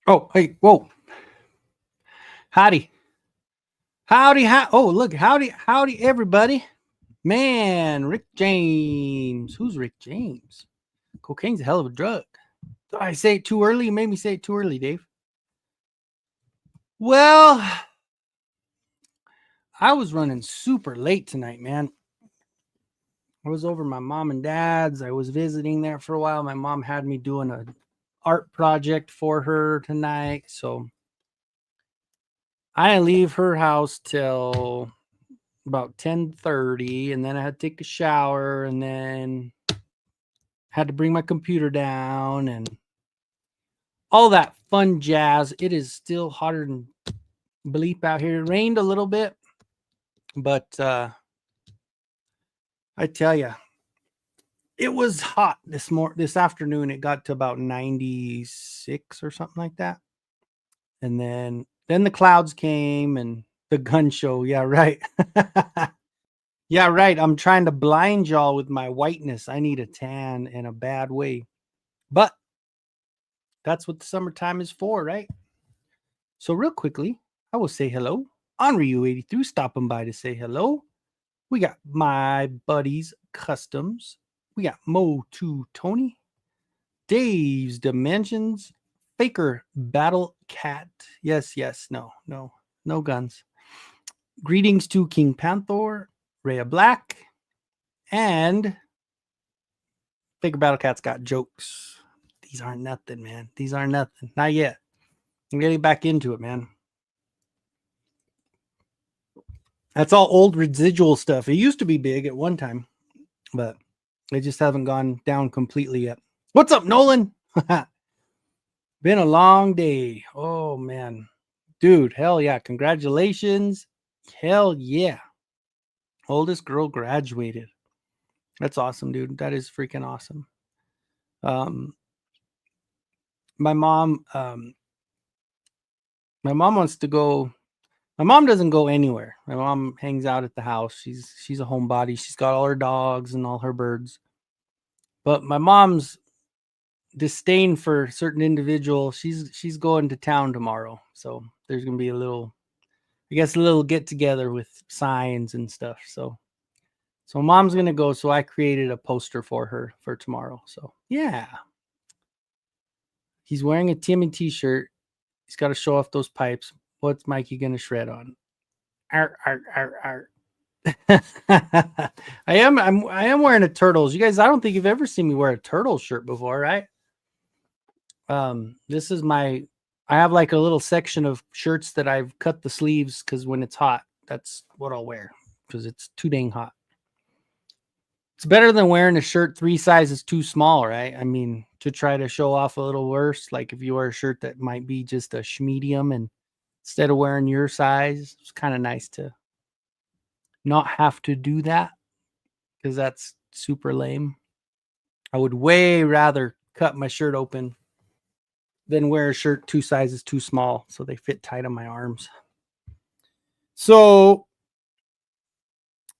Oh, hey, whoa. Howdy. Oh, look, howdy, everybody. Man, Rick James. Who's Rick James? Cocaine's a hell of a drug. Did I say it too early? You made me say it too early, Dave. Well, I was running super late tonight, man. I was over my mom and dad's. I was visiting there for a while. My mom had me doing an art project for her tonight. So I didn't leave her house till about 10:30, and then I had to take a shower, and then had to bring my computer down and all that fun jazz. It is still hotter than bleep out here. It rained a little bit, but I tell you, it was hot this afternoon. It got to about 96 or something like that. And then the clouds came and the gun show. Yeah, right. Yeah, right. I'm trying to blind y'all with my whiteness. I need a tan in a bad way. But that's what the summertime is for, right? So real quickly, I will say hello. Onryu83 stopping by to say hello. We got my buddies Customs. We got Mo2 Tony. Dave's Dimensions. Faker Battle Cat. Yes, no guns. Greetings to King Panther, Rhea Black, and Faker Battle Cat's got jokes. These aren't nothing, man. These aren't nothing. Not yet. I'm getting back into it, man. That's all old residual stuff. It used to be big at one time, but they just haven't gone down completely yet. What's up, Nolan? Been a long day. Oh, man. Dude, hell yeah. Congratulations. Hell yeah. Oldest girl graduated. That's awesome, dude. That is freaking awesome. My mom wants to go. My mom doesn't go anywhere. My mom hangs out at the house. She's a homebody. She's got all her dogs and all her birds. But my mom's disdain for certain individual. She's going to town tomorrow. So there's gonna be a little get together with signs and stuff. So mom's gonna go. So I created a poster for her for tomorrow. So yeah. He's wearing a Timmy t-shirt. He's got to show off those pipes. What's Mikey gonna shred on? Arr, arr, arr, arr. I am wearing a Turtles. You guys, I don't think you've ever seen me wear a Turtles shirt before, right? This is I have like a little section of shirts that I've cut the sleeves because when it's hot, that's what I'll wear because it's too dang hot. It's better than wearing a shirt 3 sizes too small, right? I mean, to try to show off a little worse, like if you wear a shirt that might be just a medium and instead of wearing your size, it's kind of nice to not have to do that because that's super lame. I would way rather cut my shirt open than wear a shirt 2 sizes too small so they fit tight on my arms. So,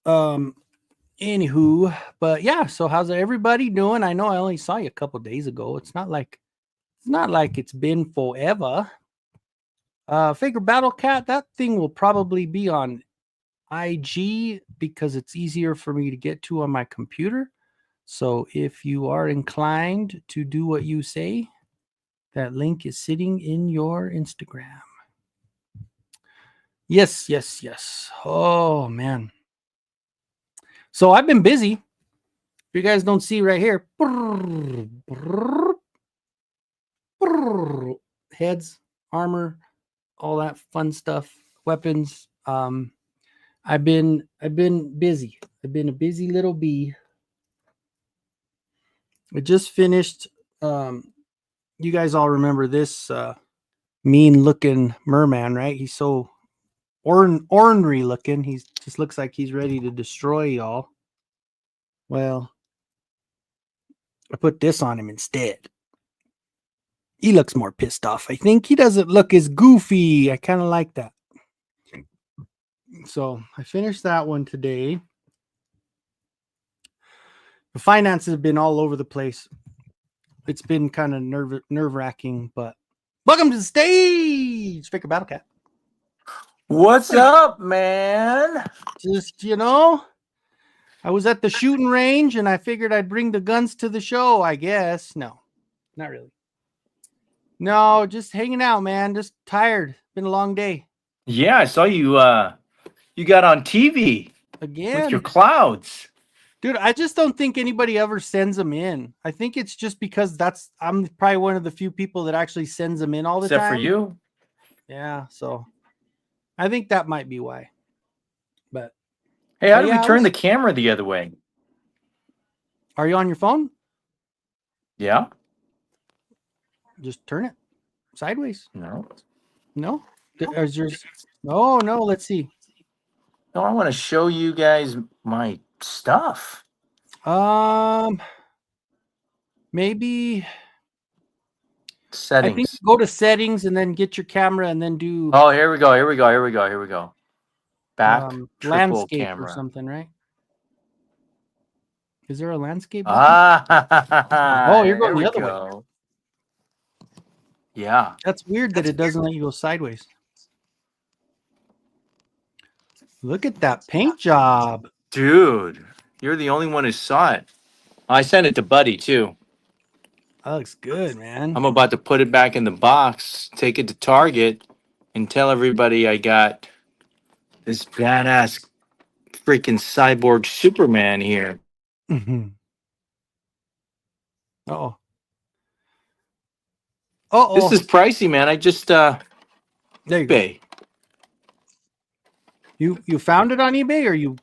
anywho, but yeah, so how's everybody doing? I know I only saw you a couple days ago. It's not like it's been forever. Faker Battle Cat, that thing will probably be on IG because it's easier for me to get to on my computer. So if you are inclined to do what you say, that link is sitting in your Instagram. Yes. Oh, man. So I've been busy. If you guys don't see right here, heads, armor, all that fun stuff, weapons. I've been busy. I've been a busy little bee. I just finished. You guys all remember this mean looking merman, right? He's so ornery looking. He just looks like he's ready to destroy y'all. Well, I put this on him instead. He looks more pissed off. I think he doesn't look as goofy. I kind of like that. So I finished that one today. The finances have been all over the place. It's been kind of nerve wracking, but welcome to the stage, Faker Battle Cat. What's up, man? Just, I was at the shooting range and I figured I'd bring the guns to the show, I guess. No, not really. No, just hanging out, man. Just tired. Been a long day. Yeah, I saw you. You got on TV with your Again. clouds. Dude, I just don't think anybody ever sends them in. I think it's just because I'm probably one of the few people that actually sends them in all the Except time. for you. Yeah, so I think that might be why. But Hey, how but do we yeah, turn the camera the other way? are you on your phone? Yeah. Just turn it sideways. No. No? Is yours? No, let's see. No, I want to show you guys my stuff. Maybe I think Settings. go to settings and then get your camera and then do Oh, here we go. Here we go. Here we go. Here we go. Back triple landscape camera. or something, right? Is there a landscape button? Ah. Oh, you're going there the we other way. go. Yeah. That's weird that it doesn't let you go sideways. Look at that paint job. Dude, you're the only one who saw it. I sent it to Buddy too. That looks good, man. I'm about to put it back in the box, take it to Target, and tell everybody I got this badass freaking cyborg Superman here. Mm-hmm. Uh-oh. Uh-oh. This is pricey, man. I just there you go. eBay. You found it on eBay or you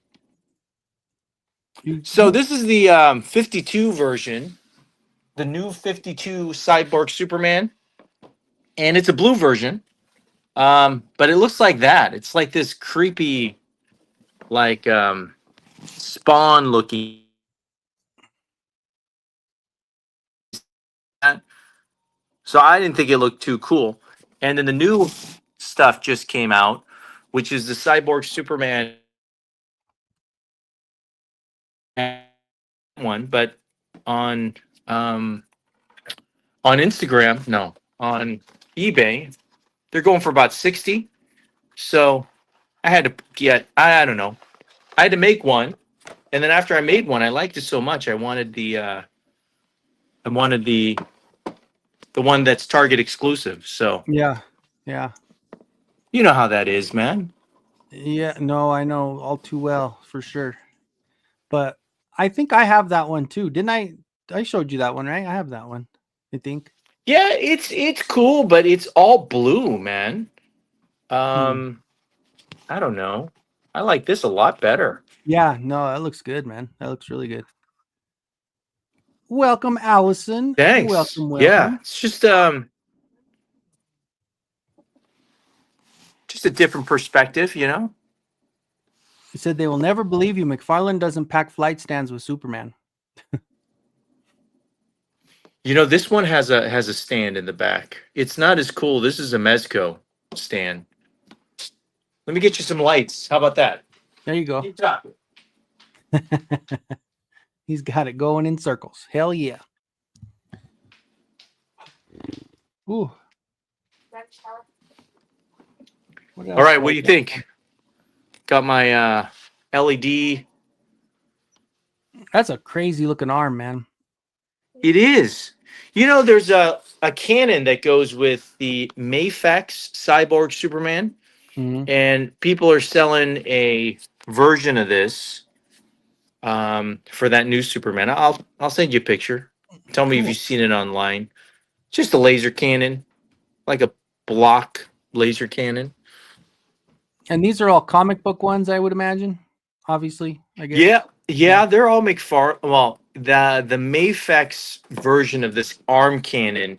So this is the 52 version, the new 52 cyborg Superman, and it's a blue version. But it looks like that. It's like this creepy, like Spawn looking. So I didn't think it looked too cool. And then the new stuff just came out, which is the Cyborg Superman one, but on Instagram, no, on eBay, they're going for about 60. So I had to get, I don't know, I had to make one, and then after I made one, I liked it so much, I wanted the one that's Target exclusive. So yeah. you know how that is, man. Yeah, no, I know all too well for sure. But I think I have that one too. Didn't I? I showed you that one, right? I have that one, I think. Yeah, it's cool, but it's all blue, man. I don't know. I like this a lot better. Yeah, no, that looks good, man. That looks really good. Welcome, Allison. Thanks. Welcome. Yeah, it's just a different perspective, you know. He said they will never believe you. McFarlane doesn't pack flight stands with Superman. You know, this one has a stand in the back. It's not as cool. This is a Mezco stand. Let me get you some lights. How about that? There you go. Keep talking. He's got it going in circles. Hell yeah. Ooh. All right, what do you think? Got my LED. That's a crazy looking arm, man. It is. You know, there's a cannon that goes with the Mafex Cyborg Superman, and people are selling a version of this for that new Superman. I'll send you a picture. Tell me if you've seen it online. Just a laser cannon, like a block laser cannon. And these are all comic book ones, I would imagine. Obviously, I guess. Yeah, they're all Well, the Mafex version of this arm cannon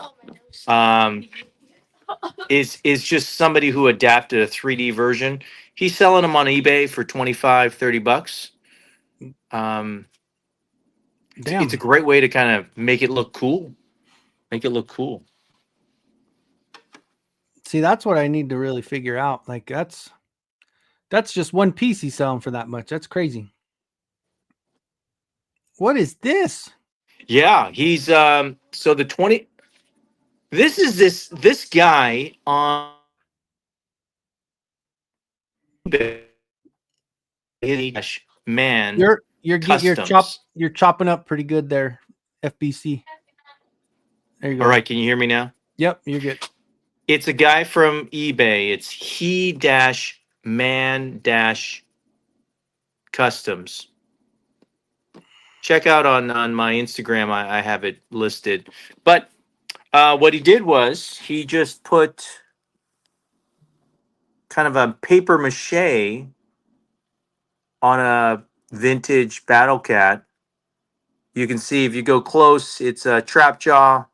is just somebody who adapted a 3D version. He's selling them on eBay for $25-$30. It's a great way to kind of make it look cool. See, that's what I need to really figure out. Like That's just one piece he's selling for that much. That's crazy. What is this? Yeah, he's so the 20 this guy on man customs. You're chopping up pretty good there, FBC. There you go. All right, can you hear me now? Yep, you're good. It's a guy from eBay. It's he dash man dash customs. Check out on my Instagram. I have it listed. But what he did was he just put kind of a paper mache on a vintage Battle Cat. You can see if you go close, it's a Trapjaw,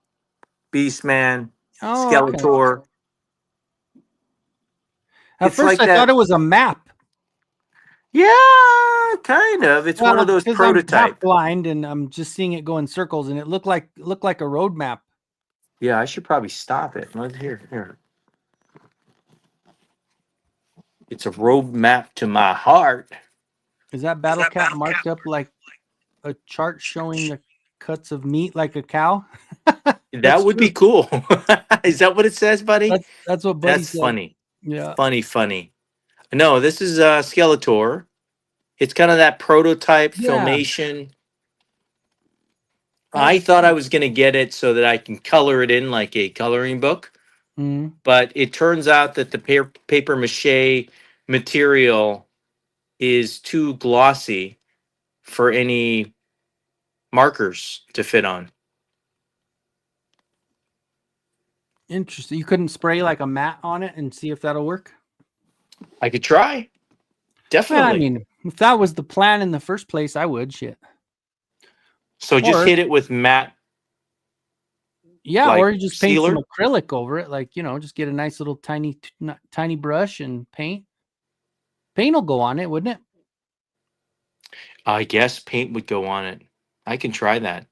Beastman, Oh, okay. Skeletor. At It's first, like I that. thought it was a map. Yeah, kind of. It's one of those Because I'm prototype. half blind and I'm just seeing it go in circles, and it looked like a road map. Yeah, I should probably stop it. Here. It's a road map to my heart. Is that Battle Cat marked up like a chart showing the cuts of meat like a cow? That would be cool. Is that what it says, buddy? That's what Buddy That's said. funny. Yeah. Funny. No, this is Skeletor. It's kind of that prototype filmation. I thought I was going to get it so that I can color it in like a coloring book. Mm-hmm. But it turns out that the paper mache material is too glossy for any markers to fit on. Interesting. You couldn't spray like a mat on it and see if that'll work? I could try. Definitely. I mean, if that was the plan in the first place, I would. Shit. So just hit it with matte. Yeah, like or you just paint sealer? some acrylic over it. Like, just get a nice little tiny brush and paint. Paint will go on it, wouldn't it? I guess paint would go on it. I can try that.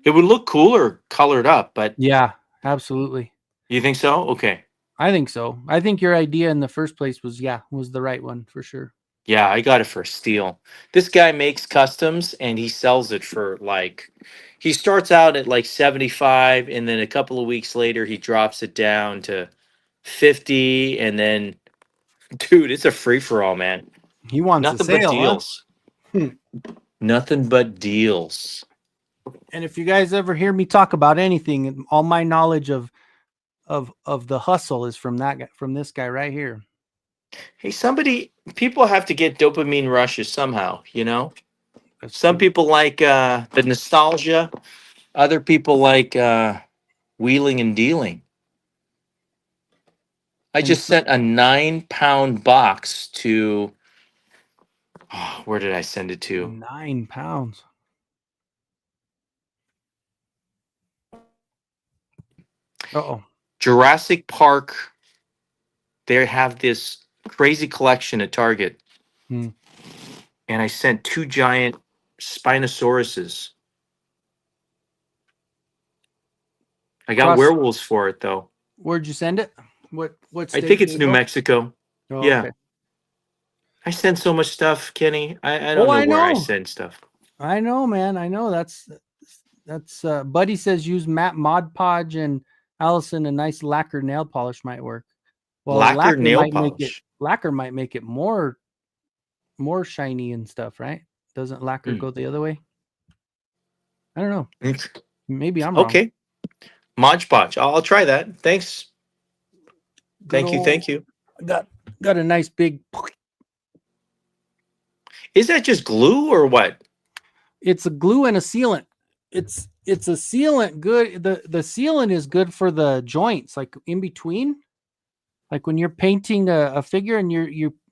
It would look cooler colored up, but Yeah, absolutely. you think so? Okay. I think so. I think your idea in the first place was the right one for sure. Yeah, I got it for a steal. This guy makes customs and he sells it for he starts out at like 75 and then a couple of weeks later he drops it down to 50 and then dude, it's a free for all, man. He wants Nothing a sale, but deals. Huh? Nothing but deals. And if you guys ever hear me talk about anything, all my knowledge of the hustle is from this guy right here. Hey, people have to get dopamine rushes somehow, That's Some true. people like the nostalgia. Other people like wheeling and dealing. I just sent a 9-pound box to, where did I send it to? 9 pounds. Uh-oh. Jurassic Park. They have this crazy collection at Target. And I sent 2 giant Spinosauruses. I got werewolves for it, though. Where'd you send it? What I think it's New Mexico. Oh, yeah. okay. I send so much stuff, Kenny. I don't know where I send stuff. I know, man. I know. That's Buddy says use matte Mod Podge and Allison, a nice lacquer nail polish might work. Well, lacquer nail polish. Lacquer might make it more shiny and stuff, right? Doesn't lacquer go the other way? I don't know. Maybe I'm wrong. Okay. Mod Podge. I'll try that. Thanks. Thank you. Got a nice big. Is that just glue or what? It's a glue and a sealant. It's a sealant. Good. The sealant is good for the joints, like in between. Like when you're painting a figure, and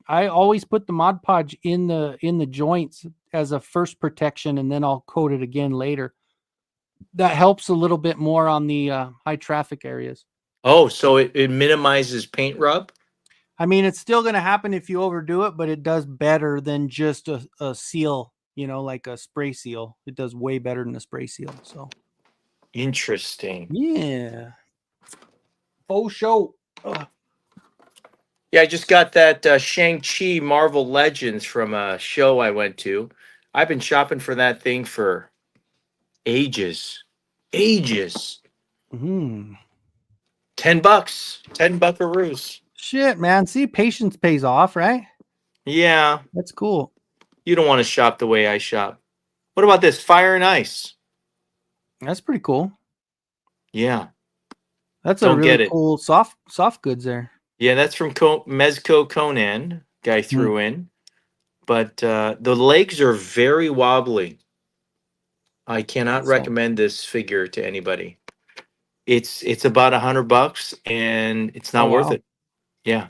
I always put the Mod Podge in the joints as a first protection, and then I'll coat it again later. That helps a little bit more on the high traffic areas. Oh, so it minimizes paint rub? I mean, it's still going to happen if you overdo it, but it does better than just a seal, like a spray seal. It does way better than a spray seal. So interesting. Yeah. Faux show. Yeah, I just got that Shang-Chi Marvel Legends from a show I went to. I've been shopping for that thing for ages. Ages. Hmm. $10. 10 buckaroos. Shit, man. See, patience pays off, right? Yeah, That's cool. you don't want to shop the way I shop. What about this? Fire and Ice. That's pretty cool. Yeah, That's a don't really get it. cool soft goods there. Yeah, that's from Mezco Conan. Guy Hmm. threw in. But the legs are very wobbly. I cannot So, recommend this figure to anybody. It's about $100 and it's oh not worth wow. it. Yeah.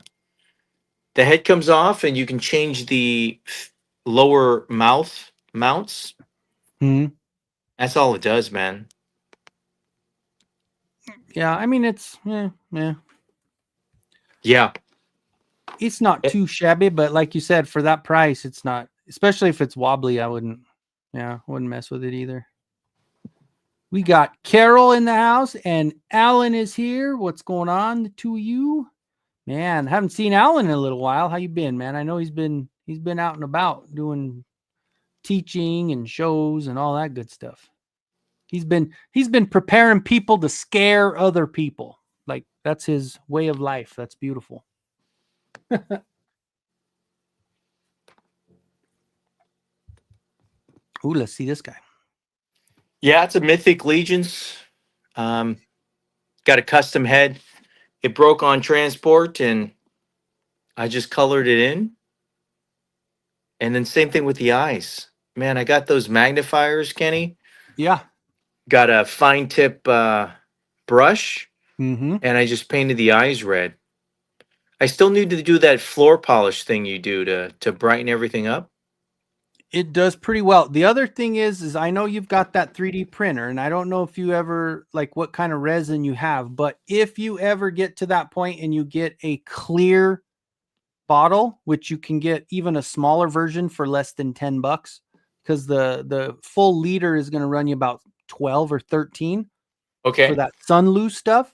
The head comes off and you can change the lower mouth mounts. Hmm. That's all it does, man. Yeah, I mean it's yeah. Yeah. It's not Eh, too shabby, but like you said, for that price, it's not. Especially if it's wobbly, I wouldn't. Yeah, I wouldn't mess with it either. We got Carol in the house, and Alan is here. What's going on, the two of you? Man, haven't seen Alan in a little while. How you been, man? I know he's been out and about doing teaching and shows and all that good stuff. He's been preparing people to scare other people. Like that's his way of life. That's beautiful. Ooh, let's see this guy. Yeah, it's a Mythic Legions. Um, got a custom head. It broke on transport and I just colored it in. And then same thing with the eyes. Man, I got those magnifiers, Kenny. Yeah. Got a fine tip brush Mm-hmm. and I just painted the eyes red. I still need to do that floor polish thing you do to brighten everything up. It does pretty well. The other thing is I know you've got that 3D printer, and I don't know if you ever like what kind of resin you have, but if you ever get to that point and you get a clear bottle, which you can get even a smaller version for less than $10, because the full liter is going to run you about 12 or 13 for Okay. that Sunloose stuff.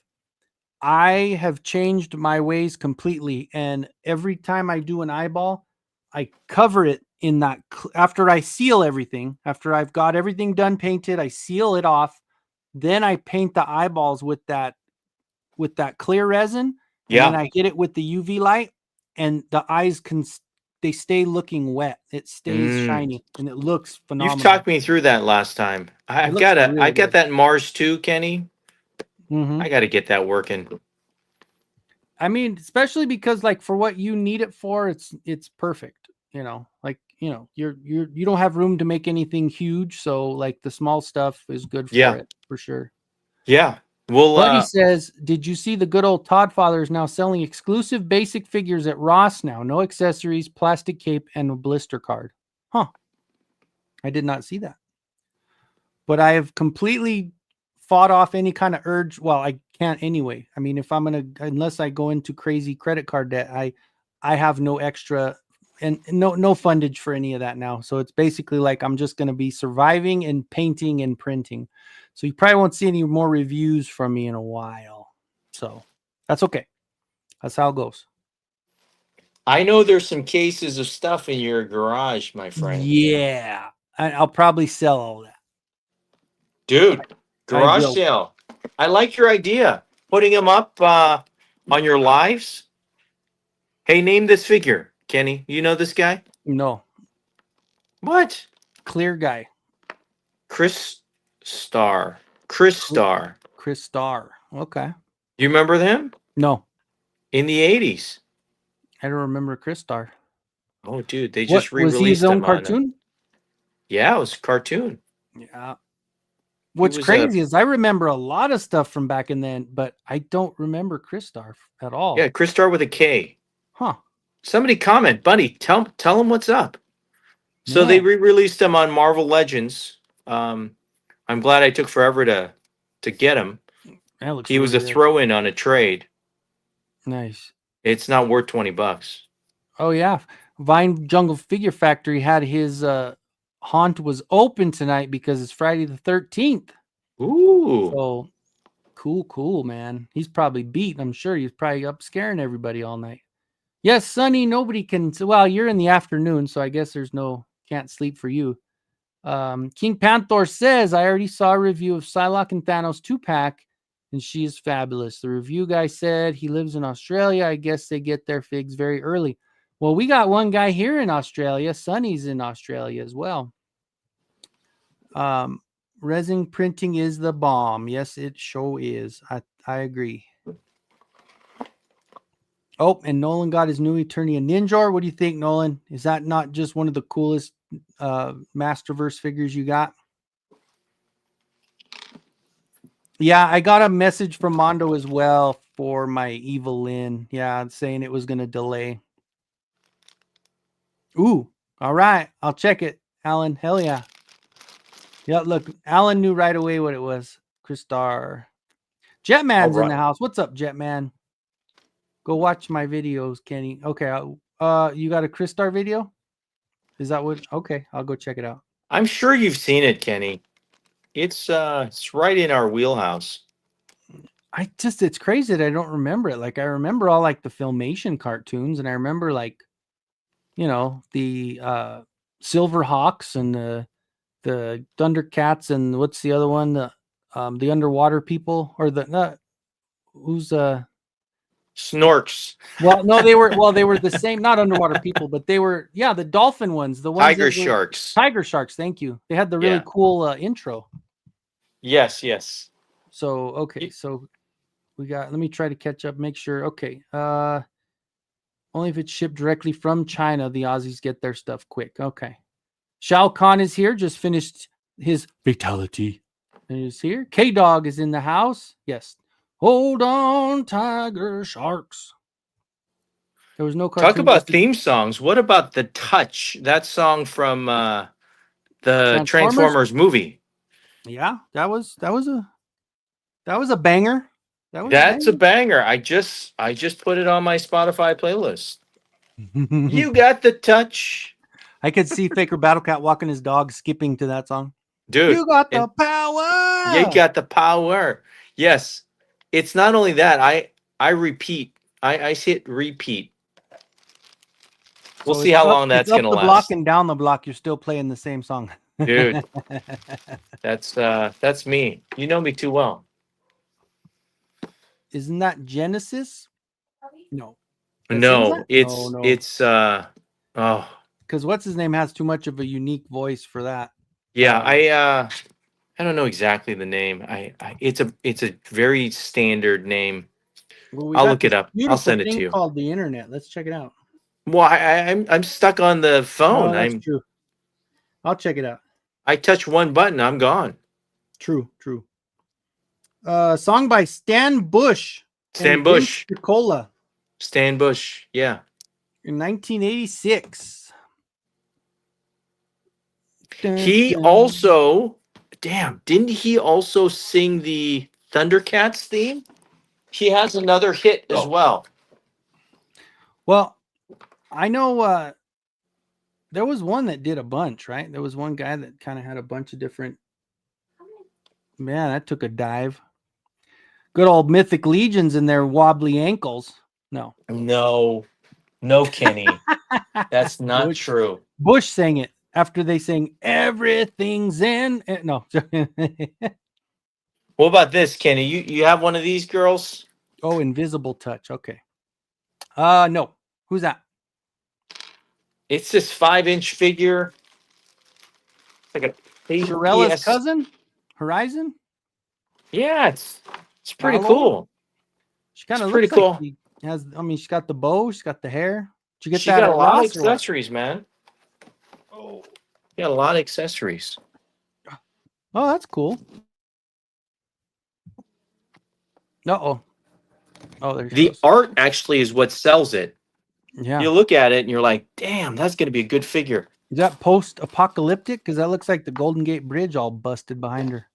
I have changed my ways completely. And every time I do an eyeball, I cover it in that after I seal everything, after I've got everything done painted, I seal it off. Then I paint the eyeballs with that clear resin, and then Yeah. I hit it with the UV light, and the eyes they stay looking wet. It stays Mm. shiny and it looks You've phenomenal. talked me through that last time. It looks I really got good. that Mars 2, Kenny. Hmm. I got to get that working. I mean, especially because like for what you need it for, it's perfect. Like you don't have room to make anything huge, so like the small stuff is good for Yeah. it for sure. Yeah. Well, Buddy says, "Did you see the good old Todd Father is now selling exclusive basic figures at Ross now? No accessories, plastic cape, and a blister card." Huh? I did not see that. But I have completely fought off any kind of urge. Well, I can't anyway. I mean, if I'm gonna, unless I go into crazy credit card debt, I have no extra and no fundage for any of that now. So it's basically like I'm just gonna be surviving and painting and printing. So you probably won't see any more reviews from me in a while. So that's okay. That's how it goes. I know there's some cases of stuff in your garage, my friend. Yeah, I'll probably sell all that. Dude, I garage will. sale. I like your idea. Putting them up on your lives. Hey, name this figure, Kenny. You know this guy? No, What? clear guy. Chris Star. Chris Chris, Star. Chris Starr. Okay. You remember him? No, In the 80s. I don't remember Chris Star. Oh, dude, they What just was he his re-released own him on. cartoon? Yeah, it was a cartoon. Yeah. He What's was a crazy is I remember a lot of stuff from back in then, but I don't remember Chris Star at yeah, all. Chris Star with a K. Huh. Somebody comment, buddy. Tell him what's up. So they Man, re-released him on Marvel Legends. I'm glad I took forever to get him. that looks He was really a good. throw-in on a trade. Nice. It's not worth $20. Oh yeah. Vine Jungle Figure Factory had his haunt was open tonight because it's Friday the 13th. Ooh. So cool, man. He's probably beat. I'm sure he's probably up scaring everybody all night. Yes, Sonny, nobody can. Well, you're in the afternoon, so I guess there's no can't sleep for you. King Panther says, I already saw a review of Psylocke and Thanos 2-pack, and she is fabulous. The review guy said he lives in Australia. I guess they get their figs very early. Well, we got one guy here in Australia. Sonny's in Australia as well. Resin printing is the bomb. Yes, it sure is. I agree. Oh, and Nolan got his new Eternia Ninja. What do you think, Nolan? Is that not just one of the coolest Masterverse figures you got? Yeah, I got a message from Mondo as well for my Evil Lyn. Yeah, saying it was going to delay. Ooh, all right. I'll check it, Alan. Hell yeah. Yeah, look, Alan knew right away what it was. Crystar. Jetman's in the house. What's up, Jetman? Go watch my videos, Kenny. Okay, you got a Crystar video? Is that what? Okay, I'll go check it out. I'm sure you've seen it, Kenny. It's right in our wheelhouse. It's crazy that I don't remember it. Like I remember all like the Filmation cartoons, and I remember like, the Silverhawks and the Thundercats, and what's the other one? The underwater people, or who's Snorks. Well, no, they were the same, not underwater people, but they were the dolphin ones, the ones Tiger sharks. Tiger sharks. Thank you. They had the really cool intro. Yes. So okay, so we got. Let me try to catch up. Make sure. Okay. Only if it's shipped directly from China, the Aussies get their stuff quick. Okay. Shao Kahn is here. Just finished his fatality. And he's here. K Dog is in the house. Yes. Hold on, Tiger Sharks. There was no cartoon. Talk about theme songs. What about The Touch? That song from the Transformers movie. Yeah, that was a banger. That's a banger. I just put it on my Spotify playlist. You got the touch. I could see Faker Battlecat walking his dog, skipping to that song. Dude, you got the power. You got the power. Yes. It's not only that. I repeat. I hit repeat. We'll see how long that's going to last. Up the block and down the block, you're still playing the same song. Dude, that's me. You know me too well. Isn't that Genesis? No. No, it's because what's his name has too much of a unique voice for that. Yeah, I don't know exactly the name. It's a very standard name. Well, I'll look it up. I'll send it to you. Called the internet. Let's check it out. Well, I'm stuck on the phone. That's true. I'll check it out. I touch one button, I'm gone. True. Song by Stan Bush. Stan Bush. Cola. Stan Bush. Yeah. In 1986. He also, didn't he also sing the Thundercats theme? He has another hit as well. Well, I know there was one that did a bunch, right? There was one guy that kind of had a bunch of different. Man, that took a dive. Good old Mythic Legions and their wobbly ankles. No, Kenny. That's not true. Bush sang it after they sang Everything's in. No. What about this, Kenny? You have one of these girls? Oh, Invisible Touch. Okay. No. Who's that? It's this 5-inch figure. Like a Shirella's cousin? Horizon? Yeah, it's pretty cool. She kind of looks cool. Like she has. I mean, she's got the bow. She's got the hair. Did you get that? Got a lot of accessories, man. Oh, yeah, a lot of accessories. Oh, that's cool. Oh, there's the art actually is what sells it. Yeah, you look at it and you're like, damn, that's going to be a good figure. Is that post-apocalyptic? Because that looks like the Golden Gate Bridge all busted behind her.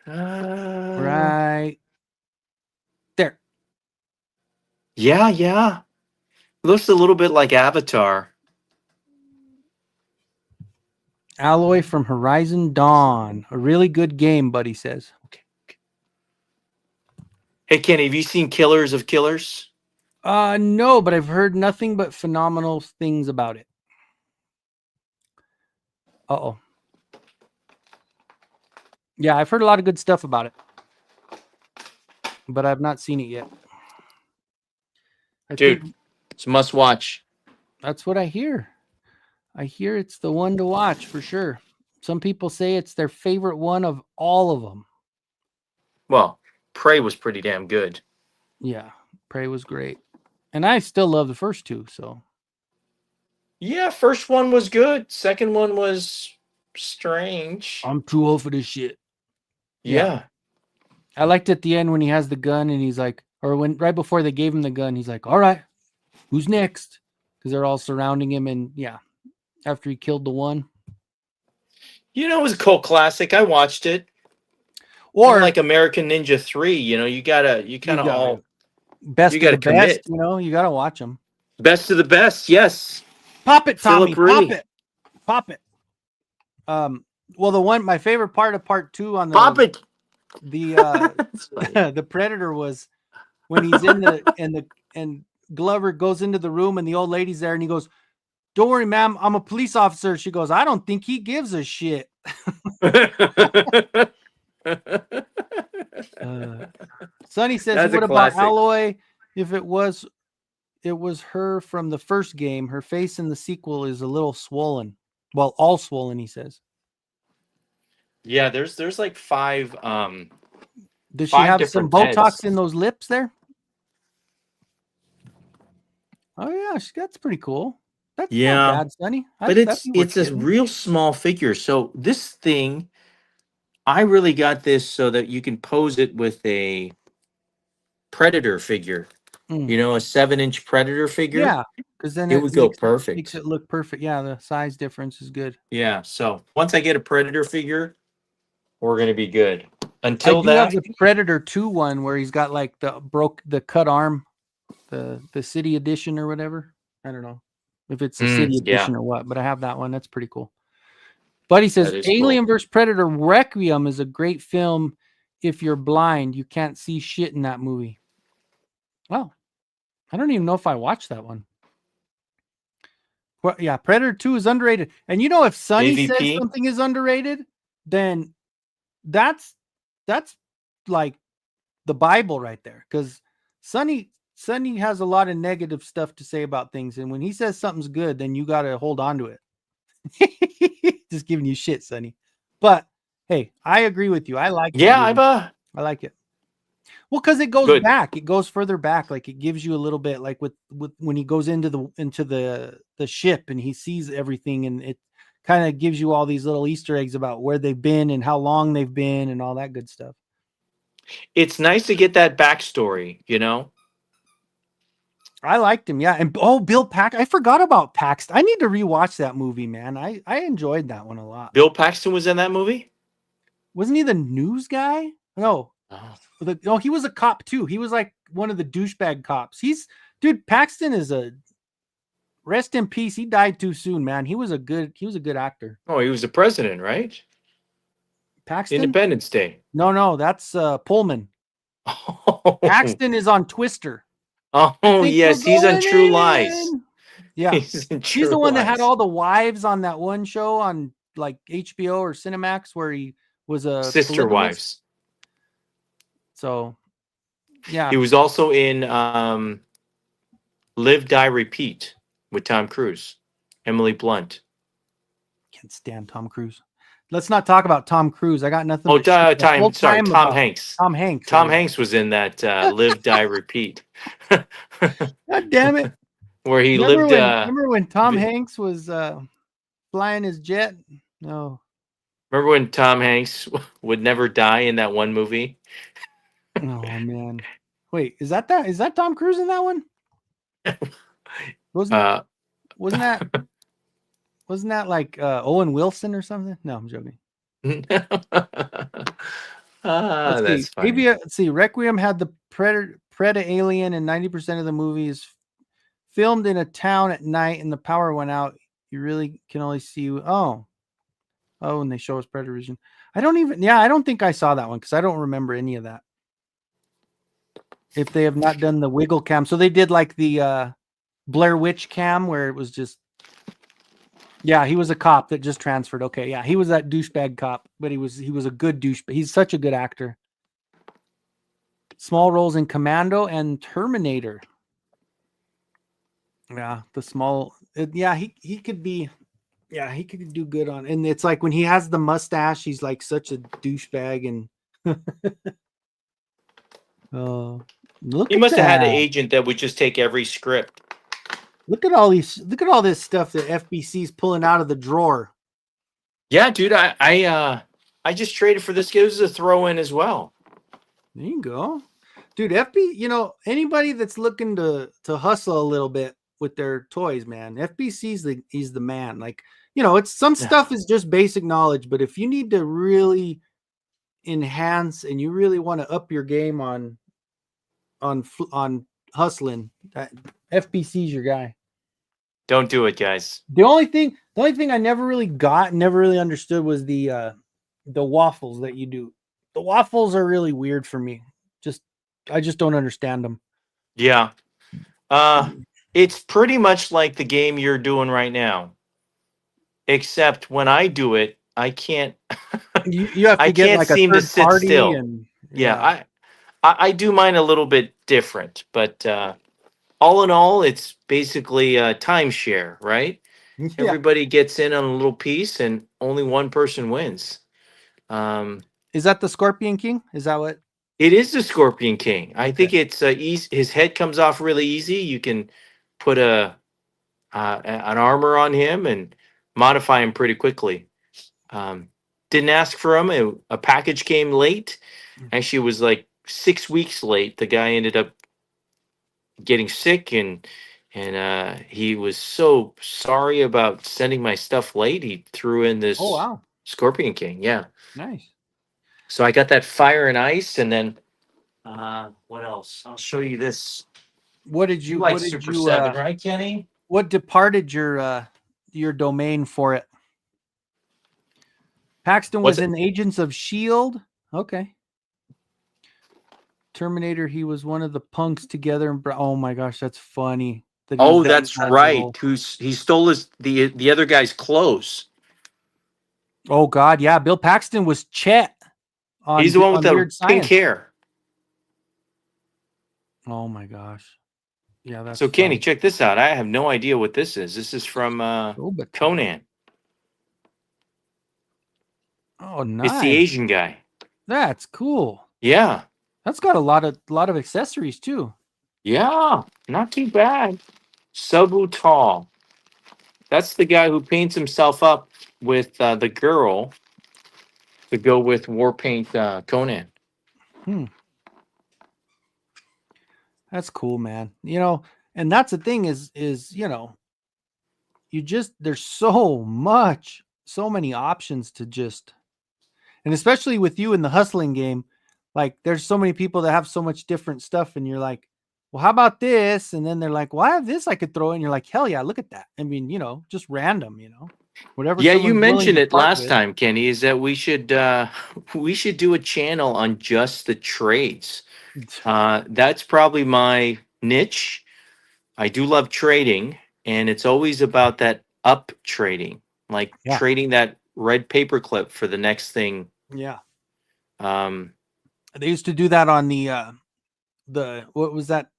Right there. Yeah. Looks a little bit like Avatar. Alloy from Horizon Dawn. A really good game, Buddy says. Okay. Hey, Kenny, have you seen Killers of Killers? No, but I've heard nothing but phenomenal things about it. Uh-oh. Yeah, I've heard a lot of good stuff about it, but I've not seen it yet. I Dude, think it's a must watch. that's what I hear. I hear it's the one to watch for sure. Some people say it's their favorite one of all of them. Well, Prey was pretty damn good. Yeah, Prey was great. And I still love the first two, so. Yeah, first one was good. Second one was strange. I'm too old for this shit. Yeah. I liked at the end when he has the gun and he's like, or when right before they gave him the gun, he's like, all right, who's next? Because they're all surrounding him. And yeah, after he killed the one. You know, it was a cult classic. I watched it. Or Kinda like American Ninja 3, you know, you kind of best you of the gotta commit. best, you know, you got to watch them. Best of the best, yes. Pop it, Tommy. Philip Pop Ree. it. Pop it. Well, my favorite part of part 2 on Pop it. the Predator was when he's in the and Glover goes into the room and the old lady's there and he goes, "Don't worry, ma'am, I'm a police officer." She goes, "I don't think he gives a shit." Sonny says, That's a "What about classic. Alloy? If it was her from the first game, her face in the sequel is a little swollen. Well, all swollen," he says. Yeah, there's like 5 Does she 5 have some different Botox heads. in those lips there? Oh yeah, that's pretty cool. That's Yeah. not bad, Sonny. But That'd be worth it's a getting. real small figure. So this thing, I really got this so that you can pose it with a Predator figure. You know, a 7-inch Predator figure. Yeah, because then It it would go makes perfect. it look perfect. Yeah, the size difference is good. Yeah. So once I get a Predator figure, we're gonna be good. I Until do have that, the Predator 2 one where he's got like the cut arm, the city edition or whatever. I don't know if it's a city yeah, edition or what, but I have that one. That's pretty cool. But he says that is Alien cool. vs. Predator Requiem is a great film. If you're blind, you can't see shit in that movie. Well, I don't even know if I watched that one. Well, yeah, Predator 2 is underrated. And you know, if Sonny says AVP. something is underrated, then that's like the Bible right there. Because Sonny has a lot of negative stuff to say about things. And when he says something's good, then you got to hold on to it. Just giving you shit, Sonny. But hey, I agree with you. I like that Yeah, movie. I like it. Well, because it goes Good. back, it goes further back. Like it gives you a little bit, like with when he goes into the ship and he sees everything, and it kind of gives you all these little Easter eggs about where they've been and how long they've been and all that good stuff. It's nice to get that backstory, you know. I liked him, yeah. And Bill Paxton. I forgot about Paxton. I need to rewatch that movie, man. I enjoyed that one a lot. Bill Paxton was in that movie. Wasn't he the news guy? No. No, he was a cop too. He was like one of the douchebag cops. Dude, Paxton is a rest in peace. He died too soon, man. He was a good actor. Oh, he was the president, right? Paxton? Independence Day. No, that's Pullman. Oh. Paxton is on Twister. Oh yes, he's on True Lies. Yeah, he's the one that had all the wives on that one show on like HBO or Cinemax where he was a Sister polygamist. Wives. So, yeah. He was also in Live, Die, Repeat with Tom Cruise, Emily Blunt. Can't stand Tom Cruise. Let's not talk about Tom Cruise. I got nothing. Oh, Tom Hanks. Tom Hanks. Tom Hanks was in that Live, Die, Repeat. God damn it! Where he remember lived. Remember when Tom Hanks was flying his jet? No. Remember when Tom Hanks would never die in that one movie? Oh man! Wait, is that Tom Cruise in that one? Wasn't that like Owen Wilson or something? No, I'm joking. That's funny. Let's see. Requiem had the Predator alien, and 90% of the movie is filmed in a town at night, and the power went out. You really can only see. Oh, and they show us Predator vision. I don't think I saw that one because I don't remember any of that. if they have not done the wiggle cam. So they did like the Blair Witch cam where it was just, yeah, he was a cop that just transferred. Okay, yeah, he was that douchebag cop, but he was a good douchebag. He's such a good actor. Small roles in Commando and Terminator. Yeah, the small. Yeah, he could be. Yeah, he could do good on. And it's like when he has the mustache, he's like such a douchebag. And oh, look He at must have had an that! agent that would just take every script. Look at all these. Look at all this stuff that FBC's pulling out of the drawer. Yeah, dude, I just traded for this. It was a throw in as well. There you go, dude. FB, anybody that's looking to hustle a little bit with their toys, man. FBC's he's the man. Like, it's some stuff is just basic knowledge, but if you need to really enhance and you really want to up your game on hustling, that FBC's your guy. Don't do it, guys. The only thing I never really understood was the waffles that you do. The waffles are really weird for me. I just don't understand them. Yeah. It's pretty much like the game you're doing right now. Except when I do it, I can't You have to I get can't like a seem to third sit party still. and Yeah, I do mine a little bit different, but all in all, it's basically a timeshare, right? yeah. Everybody gets in on a little piece, and only one person wins. Is that the Scorpion King? Is that what? It is the Scorpion King. I Okay. think it's easy. His head comes off really easy. You can put an armor on him and modify him pretty quickly. Didn't ask for him. A package came late. Actually, it was like 6 weeks late. The guy ended up getting sick, and he was so sorry about sending my stuff late. He threw in this Oh wow, Scorpion King. Yeah. nice. So I got that Fire and Ice, and then what else? I'll show you this. What did You you? like What did Super you? 7, right, Kenny? What departed your domain for it? Paxton What's was it? in Agents of Shield. Okay. Terminator. He was one of the punks together. Oh my gosh, that's funny. Oh, that's right. He stole the other guy's clothes. Oh God, yeah. Bill Paxton was Chet He's the one with the Weird pink Science. hair. Oh my gosh. Yeah, that's so Kenny, fun. check this out. I have no idea what this is. This is from Conan. Oh, nice. It's the Asian guy. That's cool. Yeah. That's got a lot of accessories too. Yeah, not too bad. Subutal. That's the guy who paints himself up with the girl to go with war paint Conan. That's cool, man. And that's the thing is there's so many options to just, and especially with you in the hustling game, like there's so many people that have so much different stuff, and you're like, well, how about this? And then they're like, well, I have this I could throw in. You're like, hell yeah, look at that. I mean, just random, whatever. Yeah, you someone's willing mentioned to it part last with. time, Kenny, is that we should do a channel on just the trades. That's probably my niche. I do love trading, and it's always about that up trading, like Yeah. trading that red paperclip for the next thing. Yeah. Um, They used to do that on the what was that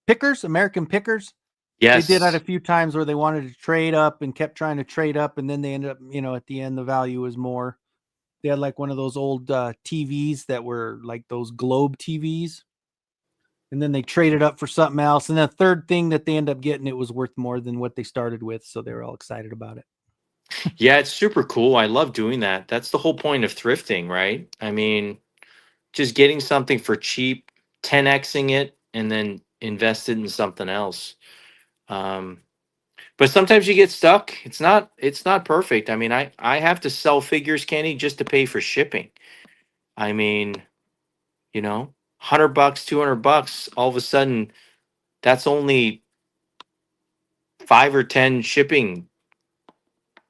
pickers, American Pickers. yes, They did that a few times where they wanted to trade up and kept trying to trade up, and then they ended up, at the end the value was more. They had like one of those old TVs that were like those globe TVs, and then they traded up for something else, and the third thing that they ended up getting, it was worth more than what they started with, so they were all excited about it. Yeah, it's super cool. I love doing that. That's the whole point of thrifting, right? I mean, just getting something for cheap, 10xing it, and then invest it in something else. But sometimes you get stuck. It's not perfect. I mean, I have to sell figures, Kenny, just to pay for shipping. I mean, $100, $200, all of a sudden, that's only 5 or 10 shipping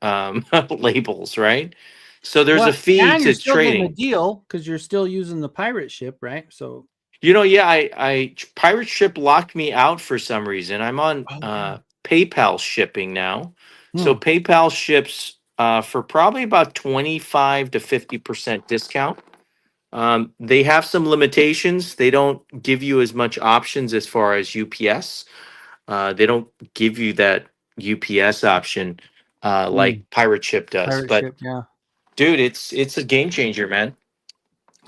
labels, right? So there's a fee and to you're still getting a trading. deal because you're still using the pirate ship, right? So Yeah, I pirate ship locked me out for some reason. I'm on Oh, yeah. PayPal shipping now. So Hmm. PayPal ships for probably about 25 to 50% discount. They have some limitations. They don't give you as much options as far as UPS. They don't give you that UPS option Hmm. like Pirate Ship does. Pirate But ship, yeah. dude, it's a game changer, man.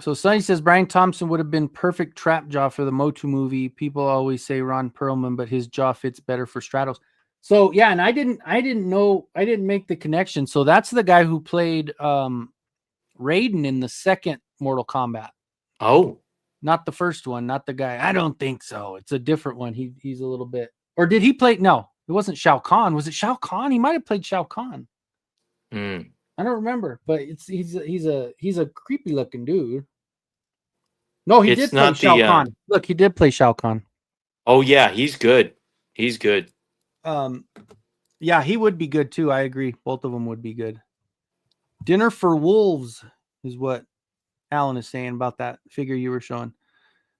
So Sonny says Brian Thompson would have been perfect trap jaw for the Motu movie. People always say Ron Perlman, but his jaw fits better for Stratos. So yeah, and I didn't make the connection. So that's the guy who played Raiden in the second Mortal Kombat. Oh, Not the first one, not the guy. I don't think so. It's a different one. He's a little bit. Or did he play? No, it wasn't Shao Kahn. Was it Shao Kahn? He might have played Shao Kahn. mm. I don't remember, but he's a creepy looking dude. No, he It's did play not Shao the. Kahn. Look, he did play Shao Kahn. Oh yeah, he's good. He's good. Um, yeah, he would be good too. I agree. Both of them would be good. Dinner for Wolves is what Alan is saying about that figure you were showing.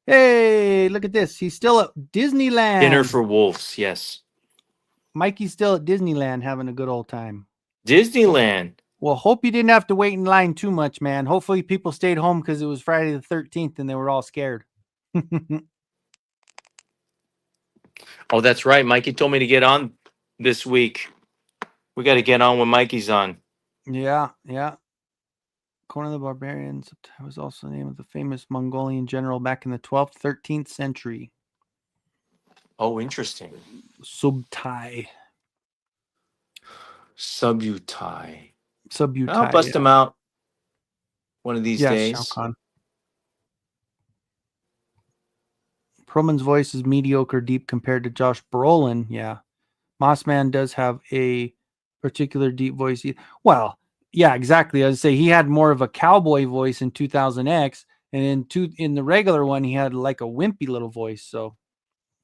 Hey, look at this. He's still at Dinner Disneyland. for Wolves. Yes, Mikey's still at Disneyland having a good old time. Disneyland. Well, hope you didn't have to wait in line too much, man. Hopefully people stayed home because it was Friday the 13th and they were all scared. Oh, that's right. Mikey told me to get on this week. We got to get on when Mikey's on. Yeah, yeah. Conan the Barbarian was also the name of the famous Mongolian general back in the 12th, 13th century. Oh, interesting. Subtai. Subutai. I'll Subutai, bust yeah. him out one of these Yes, Shao days. Kahn. Perlman's voice is mediocre deep compared to Josh Brolin. Yeah. Mossman does have a particular deep voice. Well, yeah, exactly. I'd say he had more of a cowboy voice in 2000X, and in the regular one, he had like a wimpy little voice. So,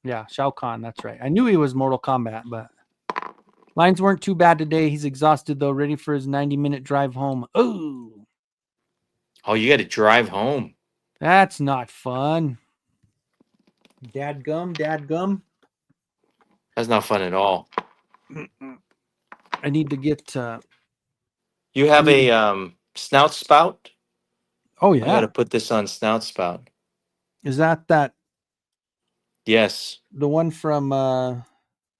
yeah, Shao Kahn. That's right. I knew he was Mortal Kombat, but lines weren't too bad today. He's exhausted though, ready for his 90-minute drive home. Oh, Oh, you got to drive home. that's not fun. Dadgum, dadgum. That's not fun at all. I need to get. You have a snout spout? Oh I got yeah, to put this on snout spout. is that Yes. the one from?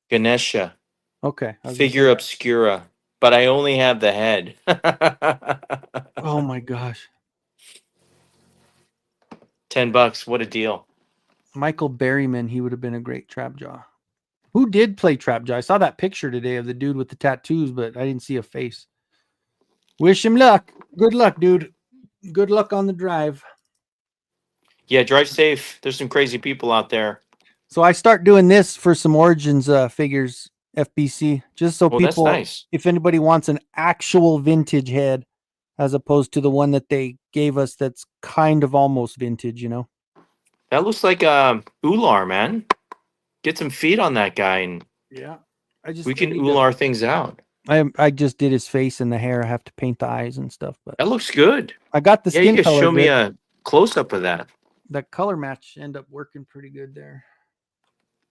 Ganesha. Okay, I was gonna say Figure that. obscura. But I only have the head. Oh my gosh, $10. What a deal. Michael Berryman. He would have been a great Trapjaw. Who did play Trapjaw? I saw that picture today of the dude with the tattoos, but I didn't see a face. Wish him luck. Good luck, dude. Good luck on the drive. Yeah, drive safe. There's some crazy people out there. So I start doing this for some Origins figures, FBC, just so Oh, that's people, nice. if anybody wants an actual vintage head, as opposed to the one that they gave us that's kind of almost vintage, you know? That looks like Ular, man. Get some feet on that guy and Yeah. we can Ular things out. I just did his face and the hair. I have to paint the eyes and stuff, but That looks good. I got the Yeah, you skin can color show me good. a close up of that. That color match ended up working pretty good there.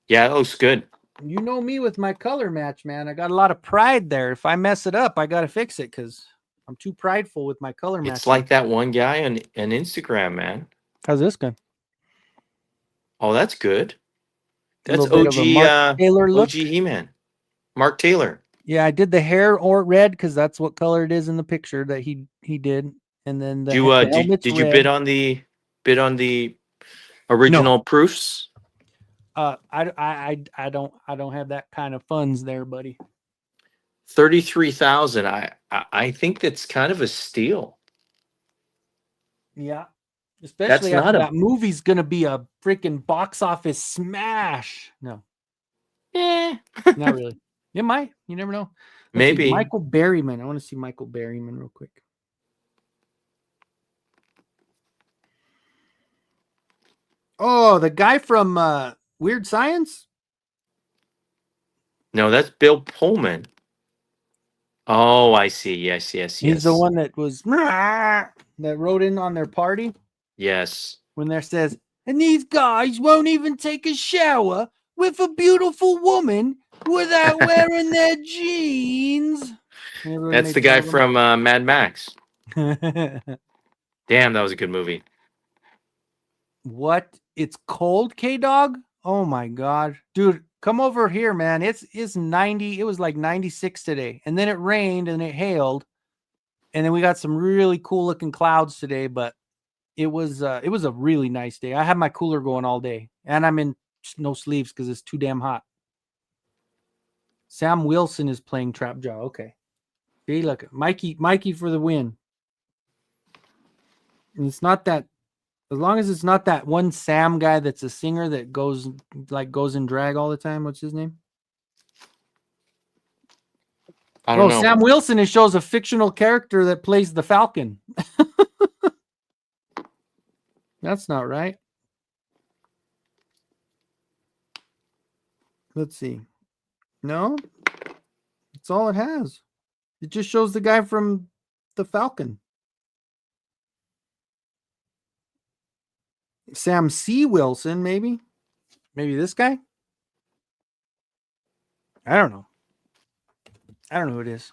Yeah, that looks good. You know me with my color match, man. I got a lot of pride there. If I mess it up, I got to fix it because I'm too prideful with my color match. It's like that one guy on Instagram, man. How's this guy? Oh, that's good. A That's little bit of a Mark Taylor look. OG He-Man. Mark Taylor. Yeah, I did the hair or red because that's what color it is in the picture that he did, and then the helmet's Did you red. bid on the original proofs? I don't have that kind of funds there, buddy. 33,000. I think that's kind of a steal. Yeah, especially after that movie's gonna be a freaking box office smash. No, not really. It might. You never know. Let's see. Maybe. Michael Berryman. I want to see Michael Berryman real quick. Oh, the guy from Weird Science? No, that's Bill Pullman. Oh, I see. Yes. He's the one that was that wrote in on their party. Yes. When there says, and these guys won't even take a shower with a beautiful woman without wearing their jeans. That's the guy from Mad Max. Damn, that was a good movie. What? It's cold, K-Dog? Oh my god. Dude, come over here, man. It's 90. It was like 96 today. And then it rained and it hailed. And then we got some really cool looking clouds today, but it was a really nice day. I had my cooler going all day. And I'm in no sleeves because it's too damn hot. Sam Wilson is playing Trap Jaw. Okay. See, look, Mikey for the win. And it's not that, as long as it's not that one Sam guy that's a singer that goes in drag all the time. What's his name? I don't know. Sam Wilson, it shows a fictional character that plays the Falcon. That's not right. Let's see. No, that's all it has. It just shows the guy from the Falcon. Sam C. Wilson, maybe? Maybe this guy? I don't know. I don't know who it is.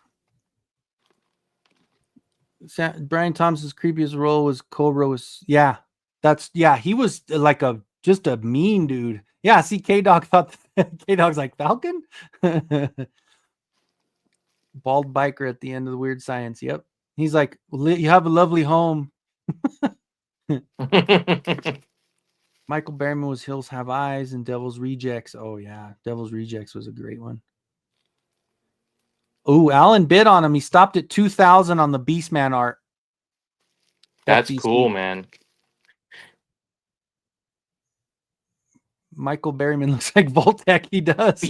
Brian Thompson's creepiest role was Cobra. He was like just a mean dude. Yeah, see, K-Dog thought K-Dog's like Falcon? Bald biker at the end of the Weird Science. Yep. He's like, you have a lovely home. Michael Berryman was Hills Have Eyes and Devil's Rejects. Oh, yeah. Devil's Rejects was a great one. Oh, Alan bid on him. He stopped at 2,000 on the Beastman art. That's cool, man. Michael Berryman looks like Voltec. He does.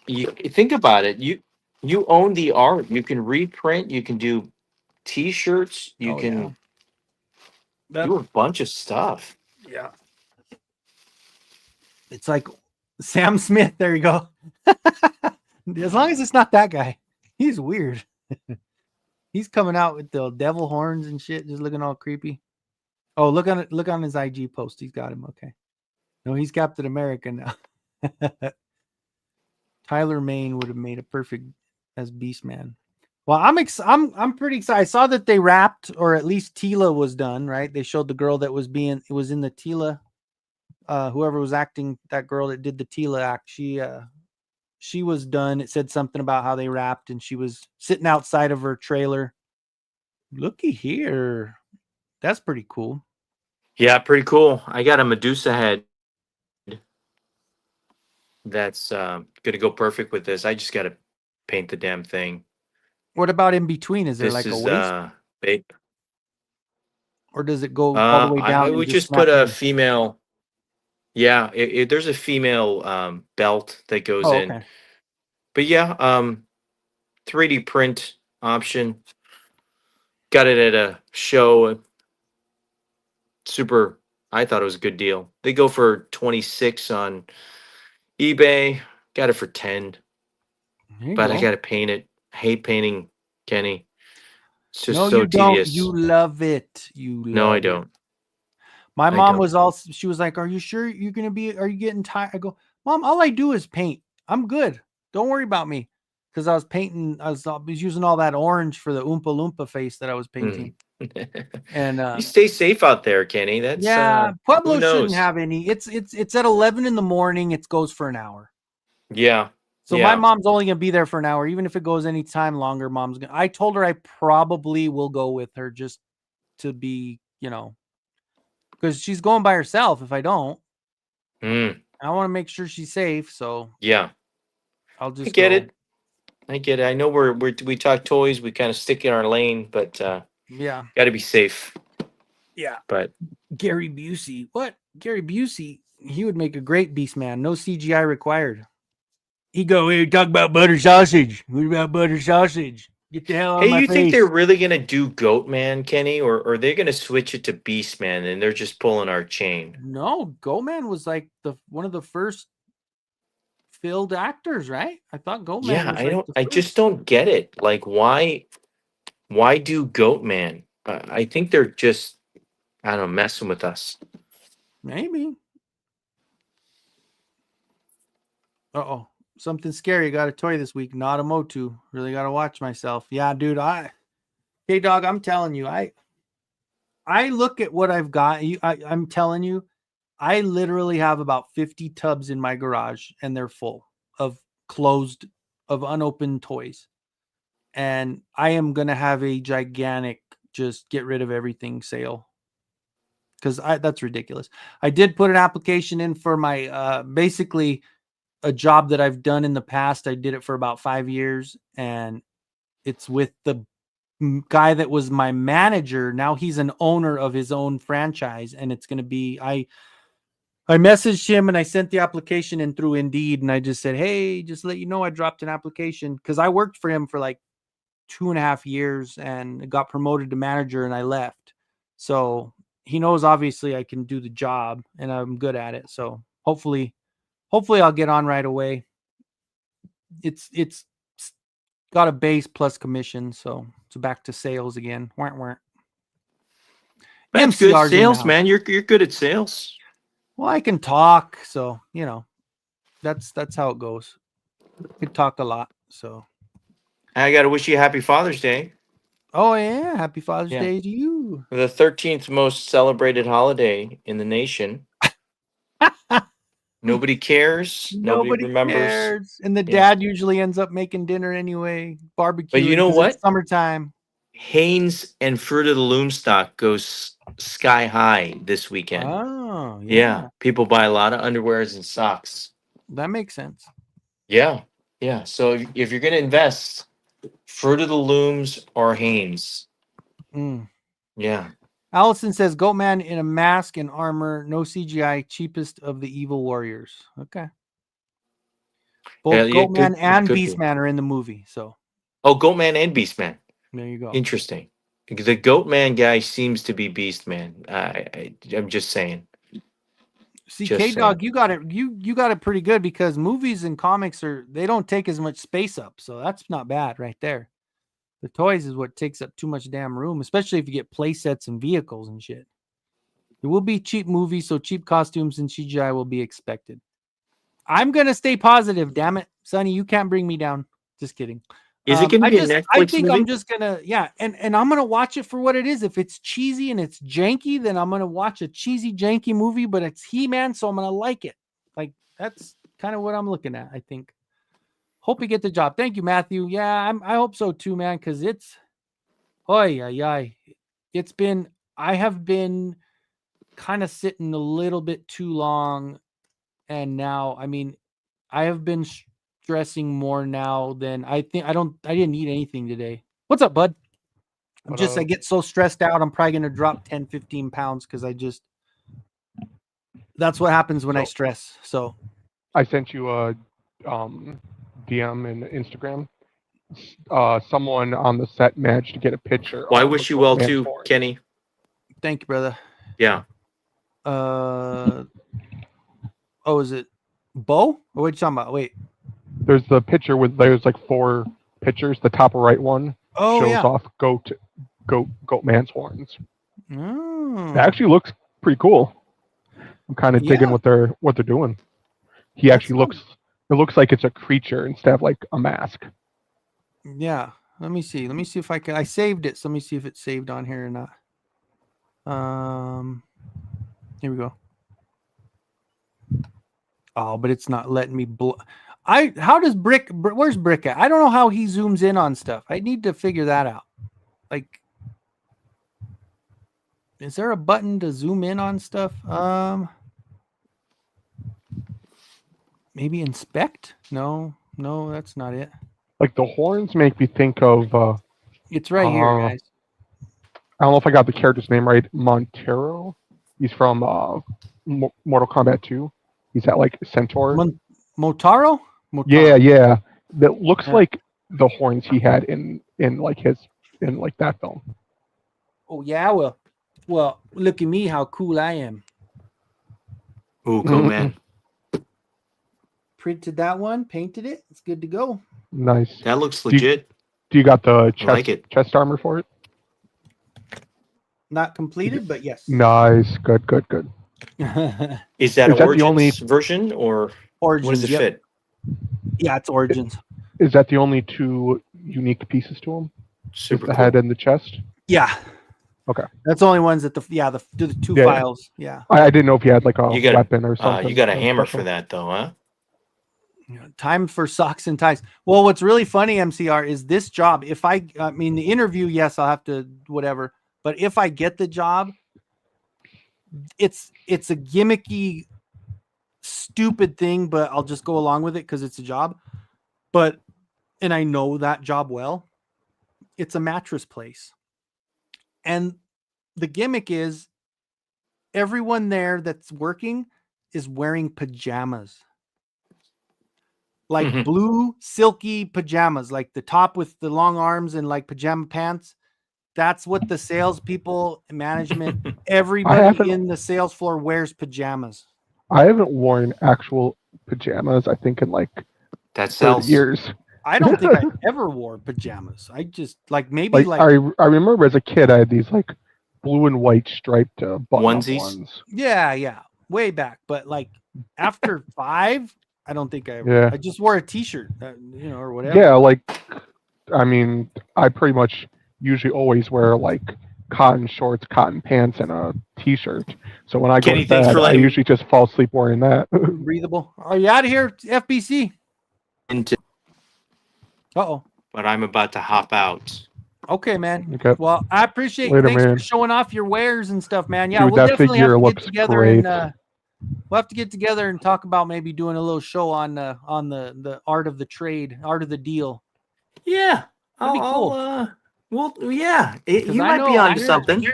You think about it. You own the art. You can reprint. You can do T-shirts. You can do a bunch of stuff. Yeah. It's like Sam Smith. There you go. As long as it's not that guy. He's weird. He's coming out with the devil horns and shit, just looking all creepy. Oh, look on his IG post. He's got him. Okay. No, he's Captain America now. Tyler Mane would have made a perfect as Beastman. Well, I'm pretty excited. I saw that they wrapped, or at least Tila was done, right? They showed the girl that was in the Tila. Whoever was acting, that girl that did the Tila act, she was done. It said something about how they wrapped, and she was sitting outside of her trailer. Looky here. That's pretty cool. Yeah, pretty cool. I got a Medusa head that's going to go perfect with this. I just got to paint the damn thing. What about in between? Is there a waist? Or does it go all the way down? I would just put a female. Yeah, there's a female belt that goes in. Okay. But yeah, 3D print option. Got it at a show. I thought it was a good deal. They go for 26 on eBay. Got it for 10. But I got to paint it. I hate painting, Kenny. It's just so tedious. You love it. I don't. My mom was also, she was like, are you sure are you getting tired? I go, Mom, all I do is paint. I'm good. Don't worry about me. Because I was painting, I was using all that orange for the Oompa Loompa face that I was painting. And you stay safe out there, Kenny. That's Pueblo shouldn't have any. It's at 11 in the morning. It goes for an hour. Yeah. So my mom's only gonna be there for an hour, even if it goes any time longer. I told her I probably will go with her just to be, because she's going by herself. If I don't, I want to make sure she's safe. So yeah, I'll just get it. I get it. I know we talk toys. We kind of stick in our lane, but got to be safe. Yeah. But Gary Busey, Gary Busey, he would make a great Beastman. No CGI required. He go here talk about butter sausage. What about butter sausage? Get the hell out of my face. Hey, you think they're really gonna do Goatman, Kenny, or are they gonna switch it to Beastman and they're just pulling our chain? No, Goatman was like one of the first filled actors, right? I thought Goatman. Yeah, I just don't get it. Like, why do Goatman? I think they're just, I don't know, messing with us. Maybe. Uh-oh. Something scary. Got a toy this week. Not a Motu. Really got to watch myself. Yeah, dude. Hey, dog, I'm telling you, I look at what I've got. I'm telling you, I literally have about 50 tubs in my garage, and they're full of unopened toys. And I am going to have a gigantic just get rid of everything sale. Because that's ridiculous. I did put an application in for my basically a job that I've done in the past. I did it for about 5 years, and it's with the guy that was my manager. Now he's an owner of his own franchise, and it's going to be I messaged him and I sent the application in through Indeed, and I just said, hey, just let you know I dropped an application, because I worked for him for like 2.5 years and got promoted to manager, and I left. So he knows obviously I can do the job and I'm good at it. So hopefully I'll get on right away. It's got a base plus commission, so it's back to sales again. Weren't. That's good. MCR's in the Sales, house. man. You're good at sales. Well, I can talk, so that's how it goes. I can talk a lot, so. I got to wish you a happy Father's Day. Oh yeah, happy Father's Day to you. The 13th most celebrated holiday in the nation. Nobody cares. Nobody remembers. Cares. And the dad usually ends up making dinner anyway, barbecue. But you know what? It's summertime. Hanes and Fruit of the Loom stock goes sky high this weekend. Oh, yeah. People buy a lot of underwears and socks. That makes sense. Yeah. Yeah. So if you're going to invest, Fruit of the Looms or Hanes. Yeah. Allison says, Goatman in a mask and armor, no CGI, cheapest of the evil warriors. Okay. Both Goatman and Beastman are in the movie. So. Oh, Goatman and Beastman. There you go. Interesting. The Goatman guy seems to be Beastman. I'm just saying. See, K-Dog, you got it. You got it pretty good, because movies and comics they don't take as much space up. So that's not bad right there. The toys is what takes up too much damn room, especially if you get play sets and vehicles and shit. It will be cheap movies, so cheap costumes and CGI will be expected. I'm going to stay positive, damn it. Sonny, you can't bring me down. Just kidding. Is it going to be a Netflix I think movie? I'm just going to, and I'm going to watch it for what it is. If it's cheesy and it's janky, then I'm going to watch a cheesy, janky movie, but it's He-Man, so I'm going to like it. Like, that's kind of what I'm looking at, I think. Hope you get the job. Thank you, Matthew. Yeah, I hope so too, man, because it's, I have been kind of sitting a little bit too long, and now, I mean, I have been stressing more now than I didn't eat anything today. What's up, bud? I get so stressed out, I'm probably going to drop 10, 15 pounds, because that's what happens when I stress. So I sent you a DM in Instagram. Someone on the set managed to get a picture. Well, I wish you well too, Kenny. Thank you, brother. Yeah. Is it Bo? What are you talking about? Wait. There's the picture with there's like 4 pictures. The top right one shows off Goatman's horns. It actually looks pretty cool. I'm kind of digging what they're doing. He actually looks. It looks like it's a creature instead of like a mask. Yeah. Let me see if I can. I saved it. So let me see if it's saved on here or not. Here we go. Oh, but it's not letting me how does where's Brick at? I don't know how he zooms in on stuff. I need to figure that out. Like, is there a button to zoom in on stuff? Maybe inspect? No, that's not it. Like the horns make me think of. It's right here, guys. I don't know if I got the character's name right. Montero. He's from Mortal Kombat 2. He's that like centaur. Motaro? Yeah. That looks like the horns he had in that film. Oh yeah, well, look at me, how cool I am. Oh, cool, man. Printed that one, painted it. It's good to go. Nice. That looks legit. Do you got the chest armor for it? Not completed, but yes. Nice. Good. Is that Origins version or Origins, what does it fit? Yeah, it's Origins. Is that the only two unique pieces to them? Super the cool. head and the chest? Yeah. Okay. That's the only ones that the two files. Yeah. I didn't know if you had like a You got weapon or something. You got a hammer special. for that though, huh? Time for socks and ties. Well, what's really funny, MCR, is this job. If I mean, the interview, yes, I'll have to whatever. But if I get the job, it's a gimmicky, stupid thing, but I'll just go along with it because it's a job. And I know that job well. It's a mattress place. And the gimmick is everyone there that's working is wearing pajamas. Like blue, silky pajamas, like the top with the long arms and like pajama pants. That's what the salespeople, management, everybody in the sales floor wears pajamas. I haven't worn actual pajamas, I think, in like that sells 30 years. I don't think I ever wore pajamas. I just maybe I remember as a kid I had these like blue and white striped button-up ones. Yeah, way back. But like after 5, I don't think I ever. Yeah. I just wore a t-shirt, or whatever. Yeah, like I mean, I pretty much usually always wear like cotton shorts, cotton pants, and a t-shirt. So when I go to bed, I usually just fall asleep wearing that. Breathable. Are you out of here, FBC? Uh-oh. But I'm about to hop out. Okay, man. Okay. Well, I appreciate it. Thanks for showing off your wares and stuff, man. Yeah, dude, we'll that definitely figure have to looks get together great. and we'll have to get together and talk about maybe doing a little show on the art of the trade, art of the deal. Yeah. That'd be cool. Well, yeah. You might be onto something.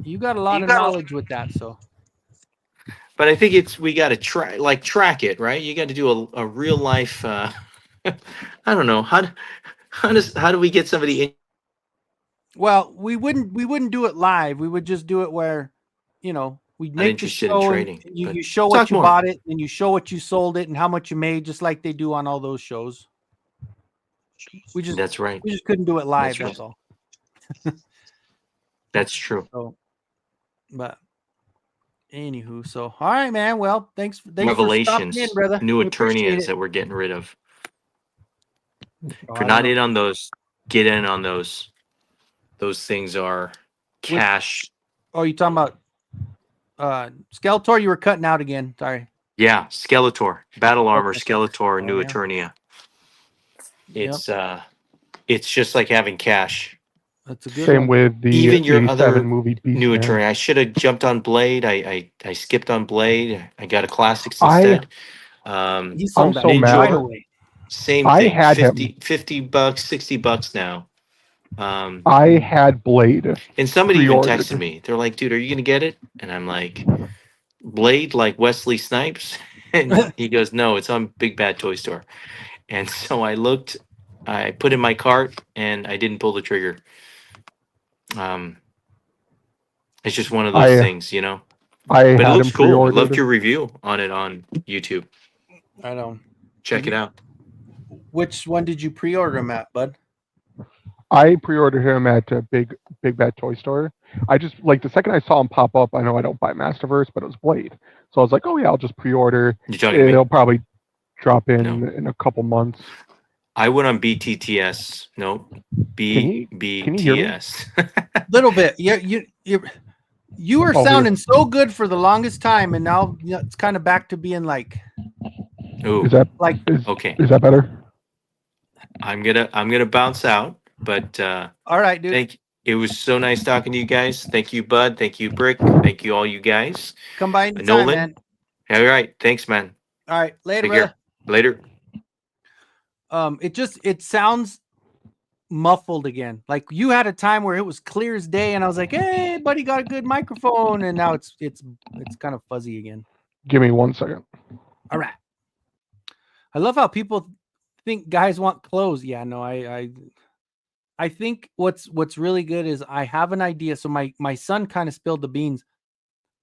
You got a lot of knowledge with that, so. But I think we got to track it, right? You got to do a real life. I don't know how do we get somebody in? Well, we wouldn't do it live. We would just do it where, we'd make the show. Trading, you show what you bought it, and you show what you sold it, and how much you made, just like they do on all those shows. That's right. We just couldn't do it live. That's all. That's true. So, but anywho, so all right, man. Well, thanks Revelations, for stopping in, brother. new Eternias that we're getting rid of. If you're not in on those, get in on those. Those things are cash. Oh, you talking about Skeletor? You were cutting out again. Sorry. Yeah, Skeletor, Battle Armor, Skeletor, new Eternia. It's just like having cash. That's a good Same with the even your other movie new Eternia. I should have jumped on Blade. I skipped on Blade. I got a Classics instead. I'm so mad. Same thing. I had $50, $60 now. I had Blade. And somebody even texted me. They're like, dude, are you going to get it? And I'm like, Blade like Wesley Snipes? And he goes, no, it's on Big Bad Toy Store. And so I looked, I put in my cart, and I didn't pull the trigger. It's just one of those things, but it looks cool. I loved your review on it on YouTube. I know. Check it out. Which one did you pre-order him at, bud? I pre-ordered him at Big Bad Toy Store. I just like the second I saw him pop up. I know I don't buy Masterverse, but it was Blade, so I was like, "Oh yeah, I'll just pre-order." It'll probably drop in a couple months. I went on BTTS. No, BTS. Little bit. You were sounding so good for the longest time, and now it's kind of back to being like. Ooh. Is that like okay? Is that better? I'm gonna bounce out. But all right, dude. It was so nice talking to you guys. Thank you, Bud. Thank you, Brick. Thank you, all you guys. Come by anytime, Nolan. Man. All right. Thanks, man. All right. Later, brother. Later. It sounds muffled again. Like you had a time where it was clear as day, and I was like, "Hey, buddy, got a good microphone," and now it's kind of fuzzy again. Give me 1 second. All right. I love how people think guys want clothes. Yeah, no, I think what's really good is I have an idea. So my son kind of spilled the beans.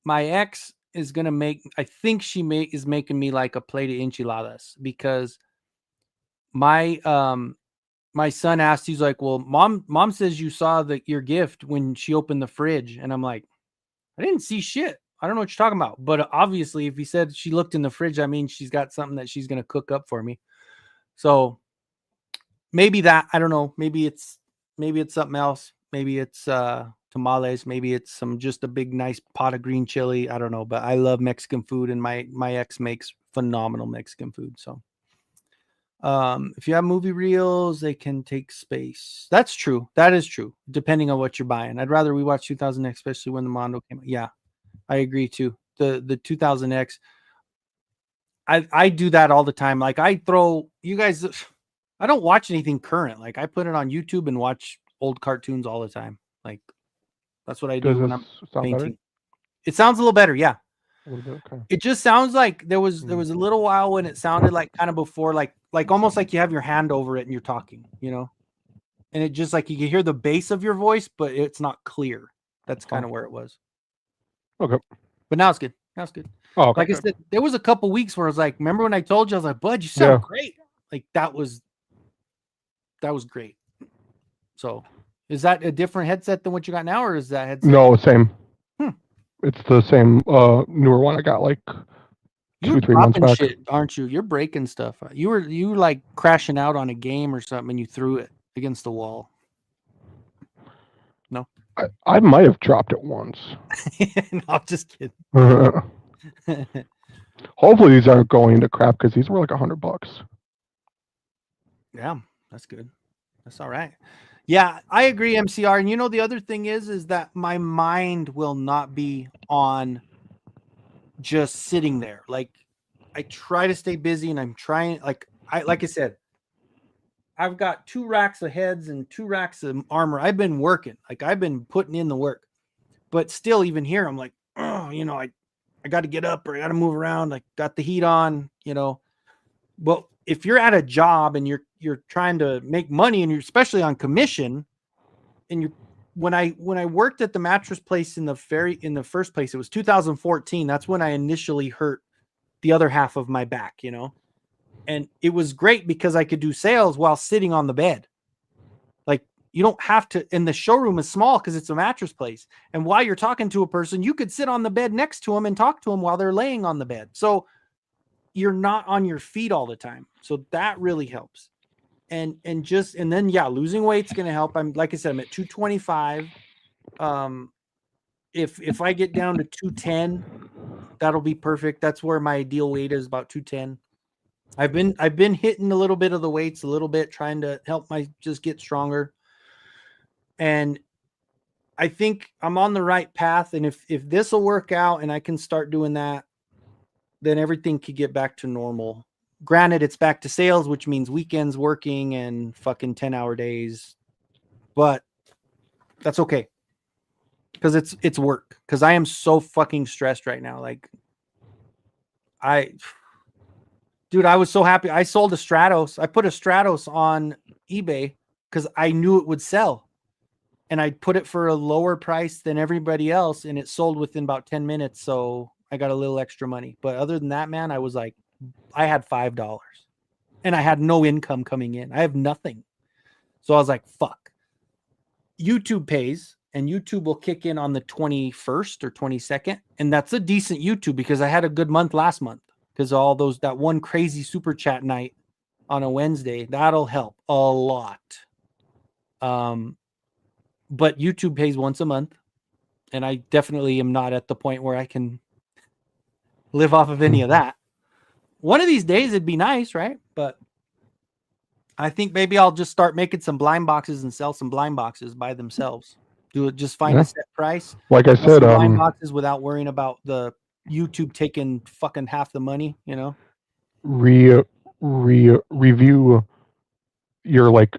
My ex is gonna I think she is making me like a plate of enchiladas because my son asked, he's like, well, mom says you saw your gift when she opened the fridge, and I'm like, I didn't see shit. I don't know what you're talking about. But obviously, if he said she looked in the fridge, I mean she's got something that she's gonna cook up for me. So maybe that, I don't know. Maybe it's something else. Maybe it's tamales. Maybe it's just a big nice pot of green chili. I don't know, but I love Mexican food, and my ex makes phenomenal Mexican food. So if you have movie reels, they can take space. That's true. That is true. Depending on what you're buying. I'd rather we watch 2000X, especially when the Mondo came out. Yeah, I agree too. The 2000X. I do that all the time. Like I throw you guys. I don't watch anything current. Like I put it on YouTube and watch old cartoons all the time. Like that's what I do when I'm painting. Better? It sounds a little better. Yeah. A little bit, okay. It just sounds like there was a little while when it sounded like kind of before, like almost like you have your hand over it and you're talking, you know, and it just like you can hear the bass of your voice, but it's not clear. That's kind of where it was. Okay. But now it's good. Now it's good. Oh, okay, like I said, there was a couple weeks where I was like, remember when I told you, I was like, Bud, you sound great. Like that was great. So is that a different headset than what you got now, or is that headset? No, same. It's the same newer one I got like 2 or 3 months back. Shit, aren't you? You're breaking stuff. You were like crashing out on a game or something and you threw it against the wall. No? I might have dropped it once. No, I'm just kidding. Hopefully these aren't going into crap because these were like $100. Yeah, that's good. That's all right. Yeah, I agree, MCR. And you know, the other thing is that my mind will not be on just sitting there. Like I try to stay busy, and I'm trying, like I said, I've got 2 racks of heads and 2 racks of armor. I've been working, like I've been putting in the work, but still even here, I'm like, oh, you know, I got to get up or I got to move around. Like got the heat on, you know. Well, if you're at a job and you're trying to make money and you're especially on commission, and when I worked at the mattress place in the first place, it was 2014. That's when I initially hurt the other half of my back, you know, and it was great because I could do sales while sitting on the bed. Like you don't have to, and the showroom is small because it's a mattress place. And while you're talking to a person, you could sit on the bed next to them and talk to them while they're laying on the bed. So you're not on your feet all the time. So that really helps. And then, yeah, losing weight's going to help. I'm, like I said, I'm at 225. If I get down to 210, that'll be perfect. That's where my ideal weight is, about 210. I've been hitting a little bit of the weights a little bit, trying to help just get stronger. And I think I'm on the right path. And if this will work out and I can start doing that, then everything could get back to normal. Granted, it's back to sales, which means weekends working and fucking 10-hour days, but that's okay. Cause it's work. Cause I am so fucking stressed right now. Like dude, I was so happy. I sold a Stratos. I put a Stratos on eBay cause I knew it would sell, and I put it for a lower price than everybody else. And it sold within about 10 minutes. So I got a little extra money. But other than that, man, I was like, I had $5 and I had no income coming in. I have nothing. So I was like, fuck. YouTube pays, and YouTube will kick in on the 21st or 22nd. And that's a decent YouTube because I had a good month last month because all that one crazy super chat night on a Wednesday, that'll help a lot. But YouTube pays once a month, and I definitely am not at the point where I can live off of any of that. One of these days it'd be nice, right? But I think maybe I'll just start making some blind boxes and sell some blind boxes by themselves. Do it, just find a set price. Like I said, blind boxes without worrying about the YouTube taking fucking half the money, you know. Review your like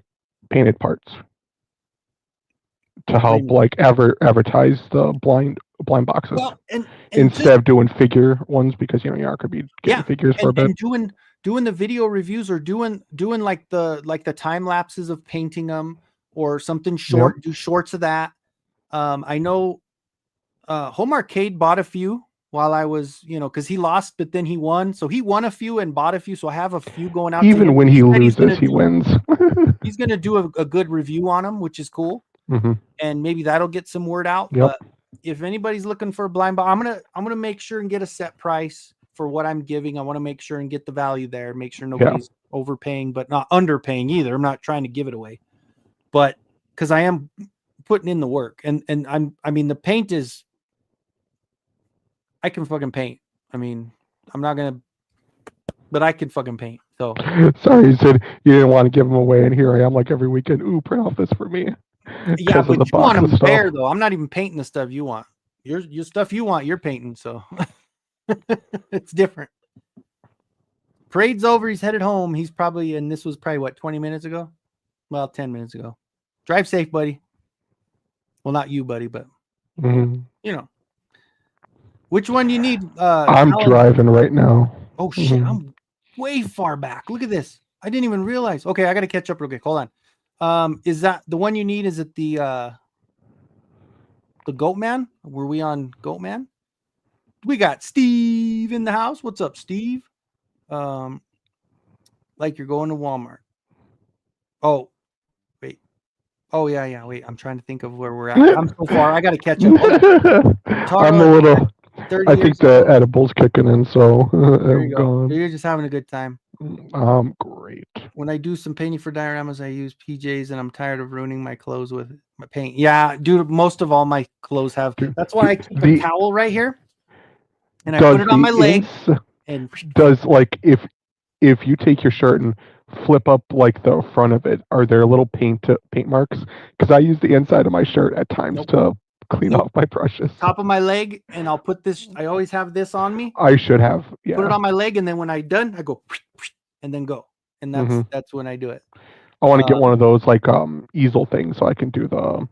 painted parts to help like advertise the blind boxes. Well, and instead of doing figure ones, because you know you are going to be getting figures for a bit. And doing the video reviews or doing like the time lapses of painting them or something short. Yep. Do shorts of that. I know Home Arcade bought a few while I was, you know, because he lost, but then he won. So he won a few and bought a few. So I have a few going out. Even when he loses, he wins. He's going to do a good review on them, which is cool. Mm-hmm. And maybe that'll get some word out. Yep. But if anybody's looking for a blind box, I'm gonna make sure and get a set price for what I'm giving. I want to make sure and get the value there, make sure nobody's overpaying, but not underpaying either. I'm not trying to give it away, but because I am putting in the work, and I mean, the paint is, I can fucking paint. I mean, I'm not gonna, but I can fucking paint. So sorry, you said you didn't want to give them away, and here I am, like every weekend. Ooh, print off this for me. Yeah, but you want them bare though. I'm not even painting the stuff you want. Your stuff you want, you're painting. So it's different. Parade's over. He's headed home. He's probably, and this was probably what, 20 minutes ago? Well, 10 minutes ago. Drive safe, buddy. Well, not you, buddy, but you know. Which one you need? I'm driving right now. Oh shit, I'm way far back. Look at this. I didn't even realize. Okay, I got to catch up real quick. Hold on. Is that the one you need? Is it the Goat Man? Were we on Goat Man? We got Steve in the house. What's up, Steve? Like you're going to Walmart. Oh, wait. Oh yeah. Wait, I'm trying to think of where we're at. I'm so far. I got to catch up. I'm a little. I think the edible's kicking in, so there you go. You're just having a good time. Great. When I do some painting for dioramas, I use PJs, and I'm tired of ruining my clothes with my paint. Yeah, dude, most of all my clothes have. That's why I keep a towel right here, and I put it on my leg. And does, like, if you take your shirt and flip up like the front of it, are there little paint marks? Because I use the inside of my shirt at times to clean off my brushes. Top of my leg, and I'll put this. I always have this on me. I should have. Yeah. Put it on my leg, and then when I'm done, I go and then go, and that's when I do it. I want to get one of those like easel things so I can do the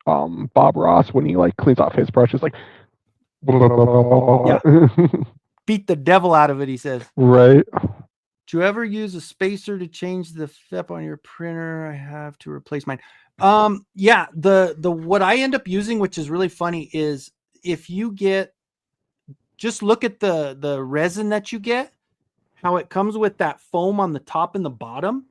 Bob Ross when he like cleans off his brushes, like beat the devil out of it. He says, right. Do you ever use a spacer to change the FEP on your printer? I have to replace mine. Yeah, the what I end up using, which is really funny, is if you get, just look at the resin that you get, how it comes with that foam on the top and the bottom,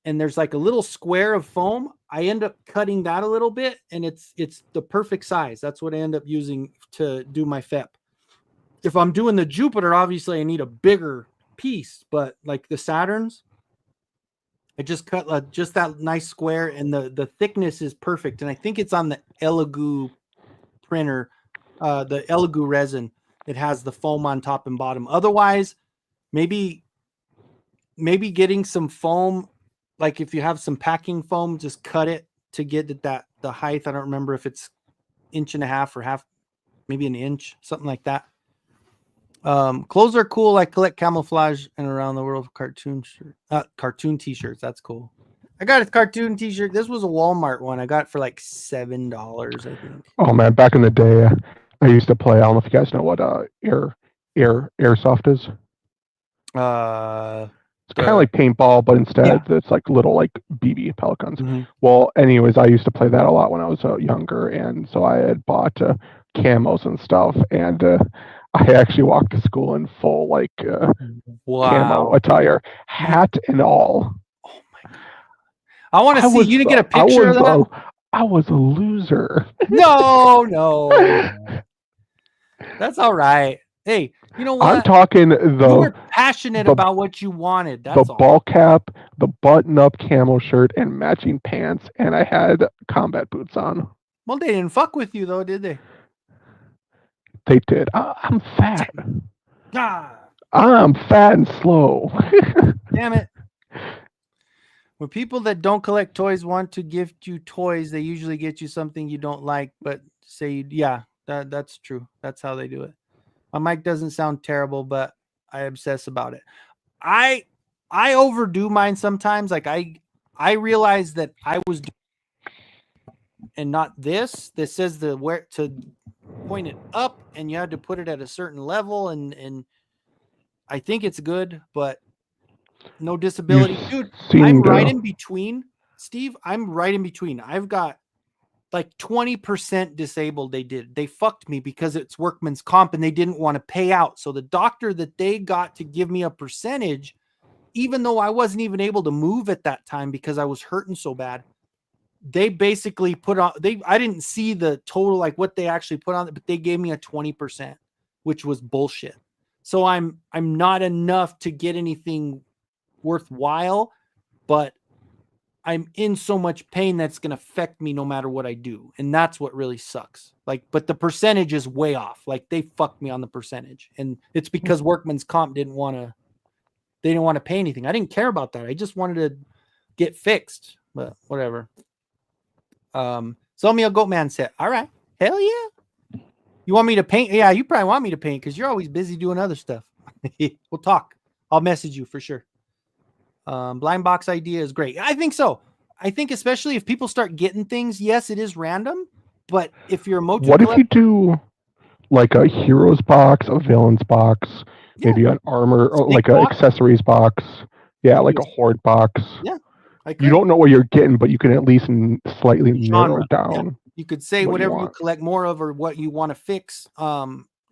and there's like a little square of foam. I end up cutting that a little bit, and it's the perfect size. That's what I end up using to do my FEP. If I'm doing the Jupiter, obviously I need a bigger piece, but like the Saturns, I just cut just that nice square, and the thickness is perfect. And I think it's on the Elegoo printer, the Elegoo resin. It has the foam on top and bottom. Otherwise, maybe getting some foam, like if you have some packing foam, just cut it to get it the height. I don't remember if it's 1.5 inches or half, maybe an inch, something like that. Clothes are cool. I collect camouflage and around the world cartoon t-shirts. That's cool. I got a cartoon t-shirt. This was a Walmart one. I got it for like $7, I think. Oh man, back in the day, I used to play. I don't know if you guys know what airsoft is. It's kind of like paintball, but instead it's like little like BB pellet guns. Well, anyways, I used to play that a lot when I was younger, and so I had bought camos and stuff, and I actually walked to school in full like camo attire, hat and all. Oh my god! I want to see. You didn't get a picture of that? I was a loser. No. That's all right. Hey, you know what? I'm talking you were passionate about what you wanted. That's the ball cap, the button-up camo shirt, and matching pants, and I had combat boots on. Well, they didn't fuck with you though, did they? They did. I'm fat. I'm fat and slow. Damn it. When people that don't collect toys want to gift you toys, they usually get you something you don't like, but say, yeah, that's true. That's how they do it. My mic doesn't sound terrible, but I obsess about it. I overdo mine sometimes. Like I realize that I was and not this. This says the where to point it up, and you had to put it at a certain level, and I think it's good, but no disability. Dude, I'm right in between. Steve, I'm right in between. I've got like 20% disabled. They fucked me because it's workman's comp and they didn't want to pay out. So the doctor that they got to give me a percentage, even though I wasn't even able to move at that time because I was hurting so bad, they basically put on, I didn't see the total, like what they actually put on it, but they gave me a 20%, which was bullshit. So I'm not enough to get anything worthwhile, but I'm in so much pain that's going to affect me no matter what I do. And that's what really sucks. Like, but the percentage is way off. Like they fucked me on the percentage. And it's because Workman's Comp didn't want to pay anything. I didn't care about that. I just wanted to get fixed, but whatever. Sell me a Goatman set. All right. Hell yeah. You want me to paint? Yeah, you probably want me to paint because you're always busy doing other stuff. We'll talk. I'll message you for sure. Blind box idea is great. I think so. I think especially if people start getting things, yes, it is random, but if you're a Motu what if you do like a heroes box, a villains box, maybe an armor, or like an accessories box, like a horde box. Yeah, you don't know what you're getting, but you can at least slightly narrow down. Yeah. You could say whatever you collect more of or what you want to fix.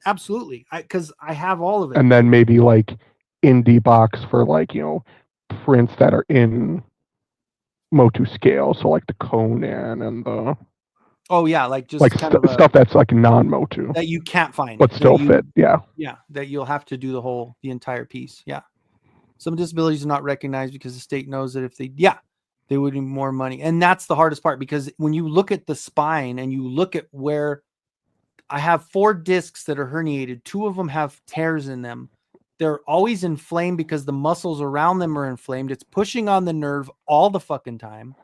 Absolutely, because I have all of it. And then maybe like indie box for like prints that are in Motu scale, so like the Conan and the like just like stuff that's like non-Motu that you can't find but still fit. That you'll have to do the entire piece. Some disabilities are not recognized because the state knows that if they would need more money, and that's the hardest part, because when you look at the spine and you look at where I have 4 discs that are herniated, 2 of them have tears in them. They're always inflamed because the muscles around them are inflamed. It's pushing on the nerve all the fucking time.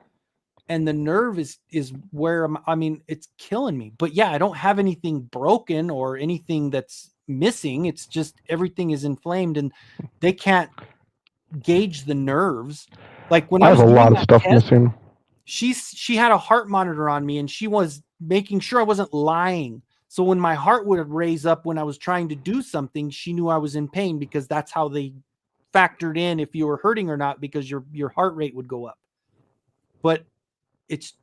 And the nerve is where it's killing me. But I don't have anything broken or anything that's missing. It's just everything is inflamed and they can't gauge the nerves. Like when I have a lot of stuff missing. She had a heart monitor on me and she was making sure I wasn't lying. So when my heart would raise up when I was trying to do something, she knew I was in pain, because that's how they factored in if you were hurting or not, because your heart rate would go up. But it's,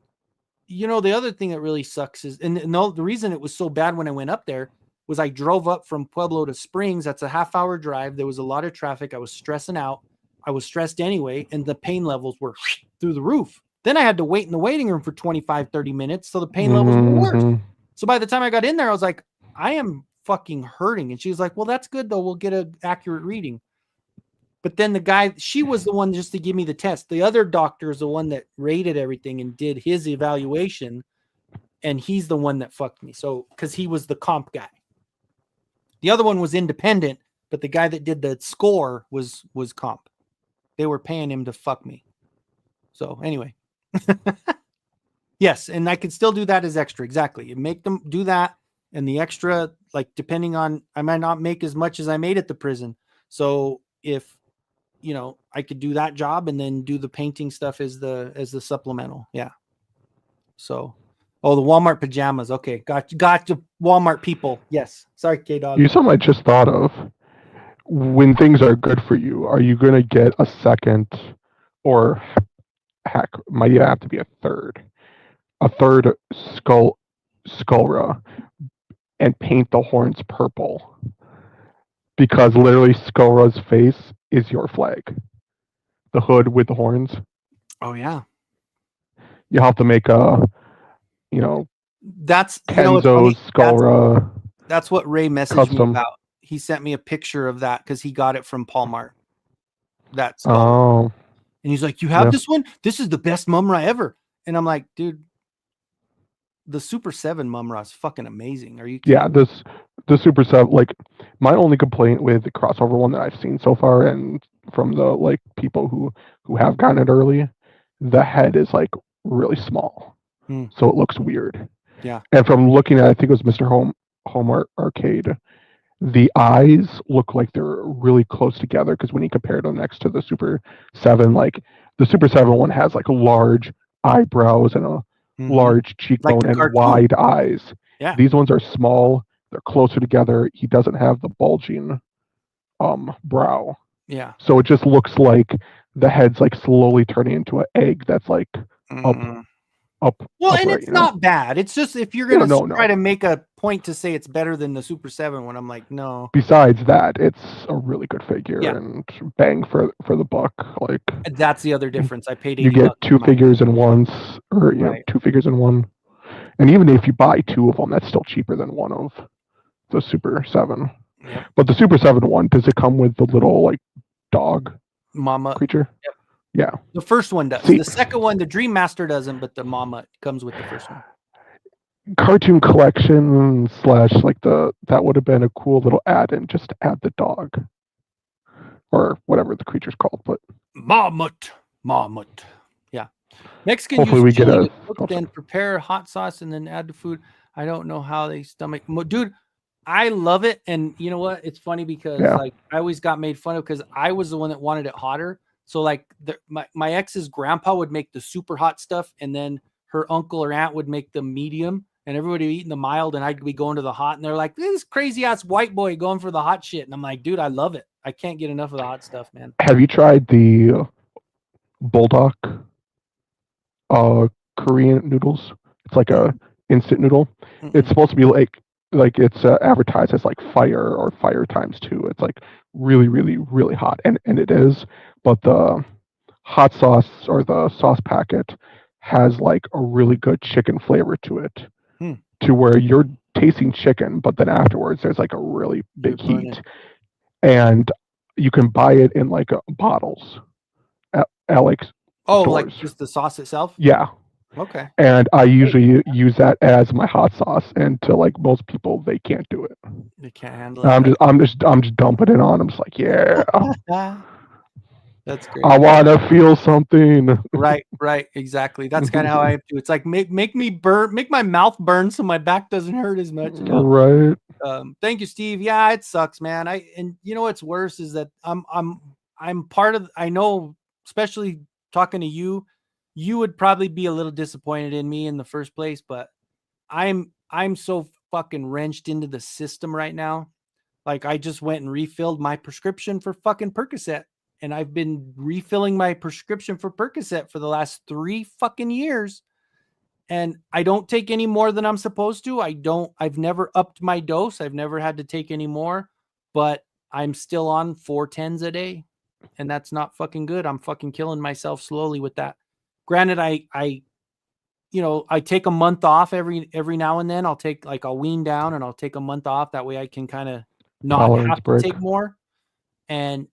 the other thing that really sucks is, and the reason it was so bad when I went up there was I drove up from Pueblo to Springs. That's a half-hour drive. There was a lot of traffic. I was stressing out. I was stressed anyway, and the pain levels were through the roof. Then I had to wait in the waiting room for 25, 30 minutes, so the pain levels were worse. So by the time I got in there, I was like, I am fucking hurting. And she was like, well, that's good, though. We'll get an accurate reading. But then the guy, she was the one just to give me the test. The other doctor is the one that rated everything and did his evaluation. And he's the one that fucked me. So, because he was the comp guy. The other one was independent, but the guy that did the score was comp. They were paying him to fuck me. So anyway. Yes, and I could still do that as extra. Exactly. You make them do that, and the extra, like depending on, I might not make as much as I made at the prison. So if I could do that job and then do the painting stuff as the supplemental. Yeah. So, the Walmart pajamas. Okay, got to Walmart people. Yes. Sorry, K-Dog. You something I just thought of. When things are good for you, are you going to get a second, or heck, might even have to be a third Skullra and paint the horns purple, because literally Skullra's face is your flag, the hood with the horns. Oh yeah, you have to make a that's Kenzo Skullra. That's what Ray messaged me about. He sent me a picture of that because he got it from Paul Mart. That's and he's like, you have this one? This is the best Mumra ever. And I'm like, dude, the Super 7 Mumra is fucking amazing. Are you kidding? Yeah, the Super 7, like, my only complaint with the crossover one that I've seen so far, and from the people who have gotten it early, the head is like really small. So it looks weird. Yeah. And from looking at, I think it was Mr. Home Arcade, the eyes look like they're really close together, because when you compare them next to the Super 7, like the Super 7 one has like large eyebrows and a large cheekbone and wide eyes. Yeah. These ones are small, they're closer together. He doesn't have the bulging brow. Yeah. So it just looks like the head's like slowly turning into an egg that's like up. Well, and it's not bad. It's just if you're going to try to make a point to say it's better than the Super 7 one, I'm like, no. Besides that, it's a really good figure and bang for the buck. Like, that's the other difference. I paid $80. You get 2 figures in one, or 2 figures in one. And even if you buy 2 of them, that's still cheaper than one of the Super 7. Yep. But the Super 7 one, does it come with the little like dog Mama creature? Yep. Yeah. The first one does. See, the second one, the Dream Master doesn't, but the Mama comes with the first one. Cartoon collection / like that would have been a cool little add-in just to add the dog. Or whatever the creature's called, but Marmot. Yeah. Mexican hopefully use we get chili a to cook, then prepare hot sauce and then add the food. I don't know how they stomach. Dude, I love it. And you know what? It's funny because like I always got made fun of because I was the one that wanted it hotter. So like my ex's grandpa would make the super hot stuff, and then her uncle or aunt would make the medium, and everybody would eating the mild, and I'd be going to the hot, and they're like, this crazy ass white boy going for the hot shit. And I'm like, dude, I love it. I can't get enough of the hot stuff, man. Have you tried the Bulldog Korean noodles? It's like a instant noodle. It's supposed to be like it's advertised as like fire or fire times 2. It's like really, really, really hot, and it is. But the hot sauce or the sauce packet has like a really good chicken flavor to it, to where you're tasting chicken, but then afterwards there's like a really big heat, and you can buy it in like bottles at like stores. Like just the sauce itself? Yeah. Okay. And I usually use that as my hot sauce, and to like most people, they can't do it. They can't handle it. I'm just dumping it on. I'm just like, yeah. That's great. I want to feel something. Right, exactly. That's kind of how I do. It's like make my mouth burn so my back doesn't hurt as much. You know? Right. Thank you, Steve. Yeah, it sucks, man. And you know what's worse is that I'm part of. I know, especially talking to you, you would probably be a little disappointed in me in the first place, but I'm so fucking wrenched into the system right now. Like I just went and refilled my prescription for fucking Percocet. And I've been refilling my prescription for Percocet for the last 3 fucking years. And I don't take any more than I'm supposed to. I've never upped my dose. I've never had to take any more, but I'm still on 4 10s a day. And that's not fucking good. I'm fucking killing myself slowly with that. Granted, I take a month off every now and then. I'll wean down and I'll take a month off. That way I can kind of not have to take more. And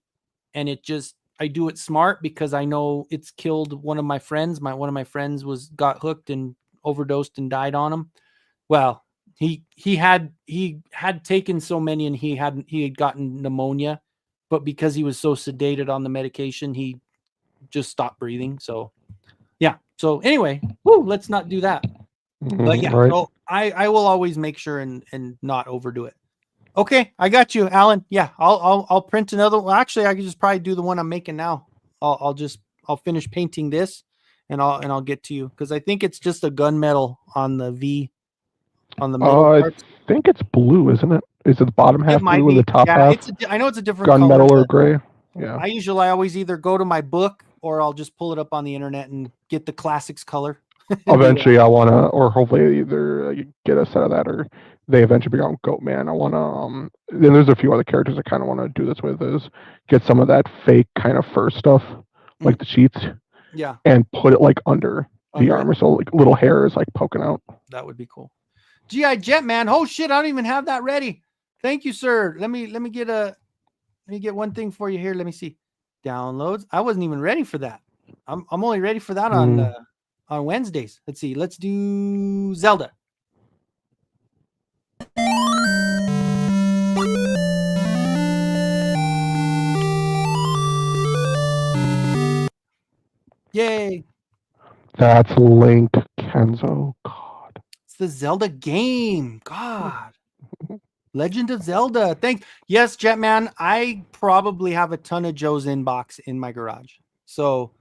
I do it smart because I know it's killed one of my friends. One of my friends got hooked and overdosed and died on him. Well, he had taken so many and he had gotten pneumonia, but because he was so sedated on the medication, he just stopped breathing. So yeah. So anyway, let's not do that. But yeah, right. So I will always make sure and not overdo it. Okay, I got you, Alan. Yeah, I'll print another. Well, actually, I could just probably do the one I'm making now. I'll finish painting this, and I'll get to you because I think it's just a gunmetal on the V, on the middle parts. I think it's blue, isn't it? Is it the bottom half blue and the top half? I know it's a different gunmetal or gray. Yeah. I always either go to my book or I'll just pull it up on the internet and get the classics color. Eventually, I want to, or hopefully either get a set of that, or they eventually become Goat Man. I want to, then there's a few other characters I kind of want to do this with, is get some of that fake kind of fur stuff, like the sheets, and put it like under the armor, so like little hair is like poking out. That would be cool. GI Jet Man, oh shit, I don't even have that ready. Thank you, sir. Let me get one thing for you here. Let me see. Downloads. I wasn't even ready for that. I'm only ready for that on Wednesdays. Let's see. Let's do Zelda. Yay. That's Link, Kenzo. God. It's the Zelda game. God. Legend of Zelda. Thanks. Yes, Jetman. I probably have a ton of Joe's inbox in my garage. So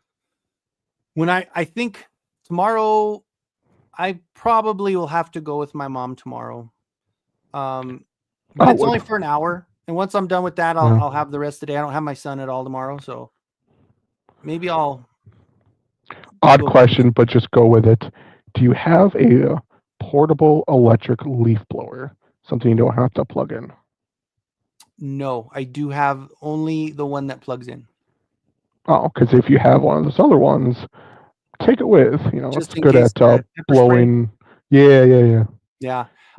when I think tomorrow, I probably will have to go with my mom tomorrow. But it's only for an hour. And once I'm done with that, I'll have the rest of the day. I don't have my son at all tomorrow. So maybe I'll. Odd question, but just go with it. Do you have a portable electric leaf blower? Something you don't have to plug in? No, I do have only the one that plugs in. Oh, because if you have one of those other ones, take it with. It's good at blowing. Yeah.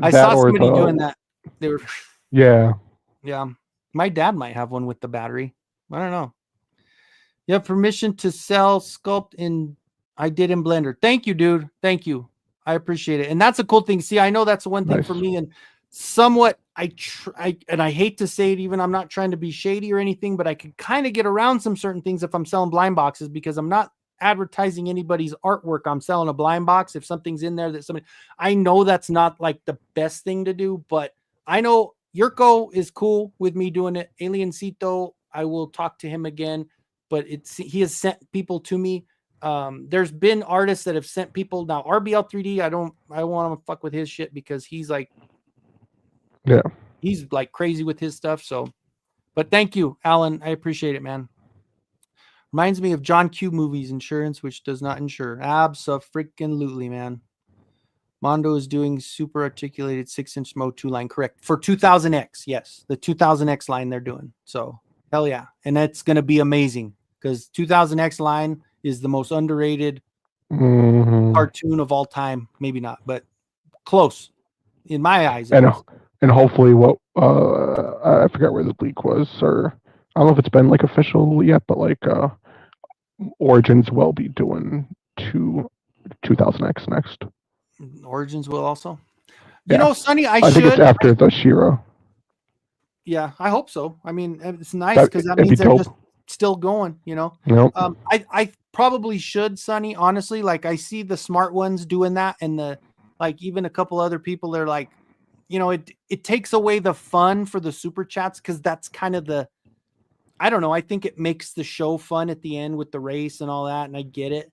I saw somebody doing that. They were. Yeah. Yeah. My dad might have one with the battery. I don't know. You have permission to sell sculpt I did in Blender. Thank you, dude. Thank you. I appreciate it. And that's a cool thing. See, I know that's one thing for me, and somewhat I hate to say it, even I'm not trying to be shady or anything, but I could kind of get around some certain things if I'm selling blind boxes, because I'm not advertising anybody's artwork. I'm selling a blind box. If something's in there that somebody, I know that's not like the best thing to do, but I know Yurko is cool with me doing it. Aliencito, I will talk to him again, but he has sent people to me. There's been artists that have sent people. Now RBL 3D, I want to fuck with his shit because he's like, yeah, he's like crazy with his stuff. So, but thank you, Alan. I appreciate it, man. Reminds me of John Q movies, insurance, which does not insure. Abso-freaking-lutely, man. Mondo is doing super articulated 6-inch Mo 2 line, correct. For 2000X, yes. The 2000X line they're doing. So, hell yeah. And that's going to be amazing because 2000X line is the most underrated cartoon of all time. Maybe not, but close. In my eyes. And hopefully what, I forget where the leak was, or I don't know if it's been like official yet, but like Origins will be doing 2000X next. Origins will also. You know, Sonny, I think it's after the She-Ra. Yeah, I hope so. I mean, it's nice because that means they're just still going, you know. Yep. I probably should, Sonny, honestly. Like, I see the smart ones doing that, and even a couple other people, they're like, you know, it takes away the fun for the super chats, because that's kind of I don't know. I think it makes the show fun at the end with the race and all that, and I get it.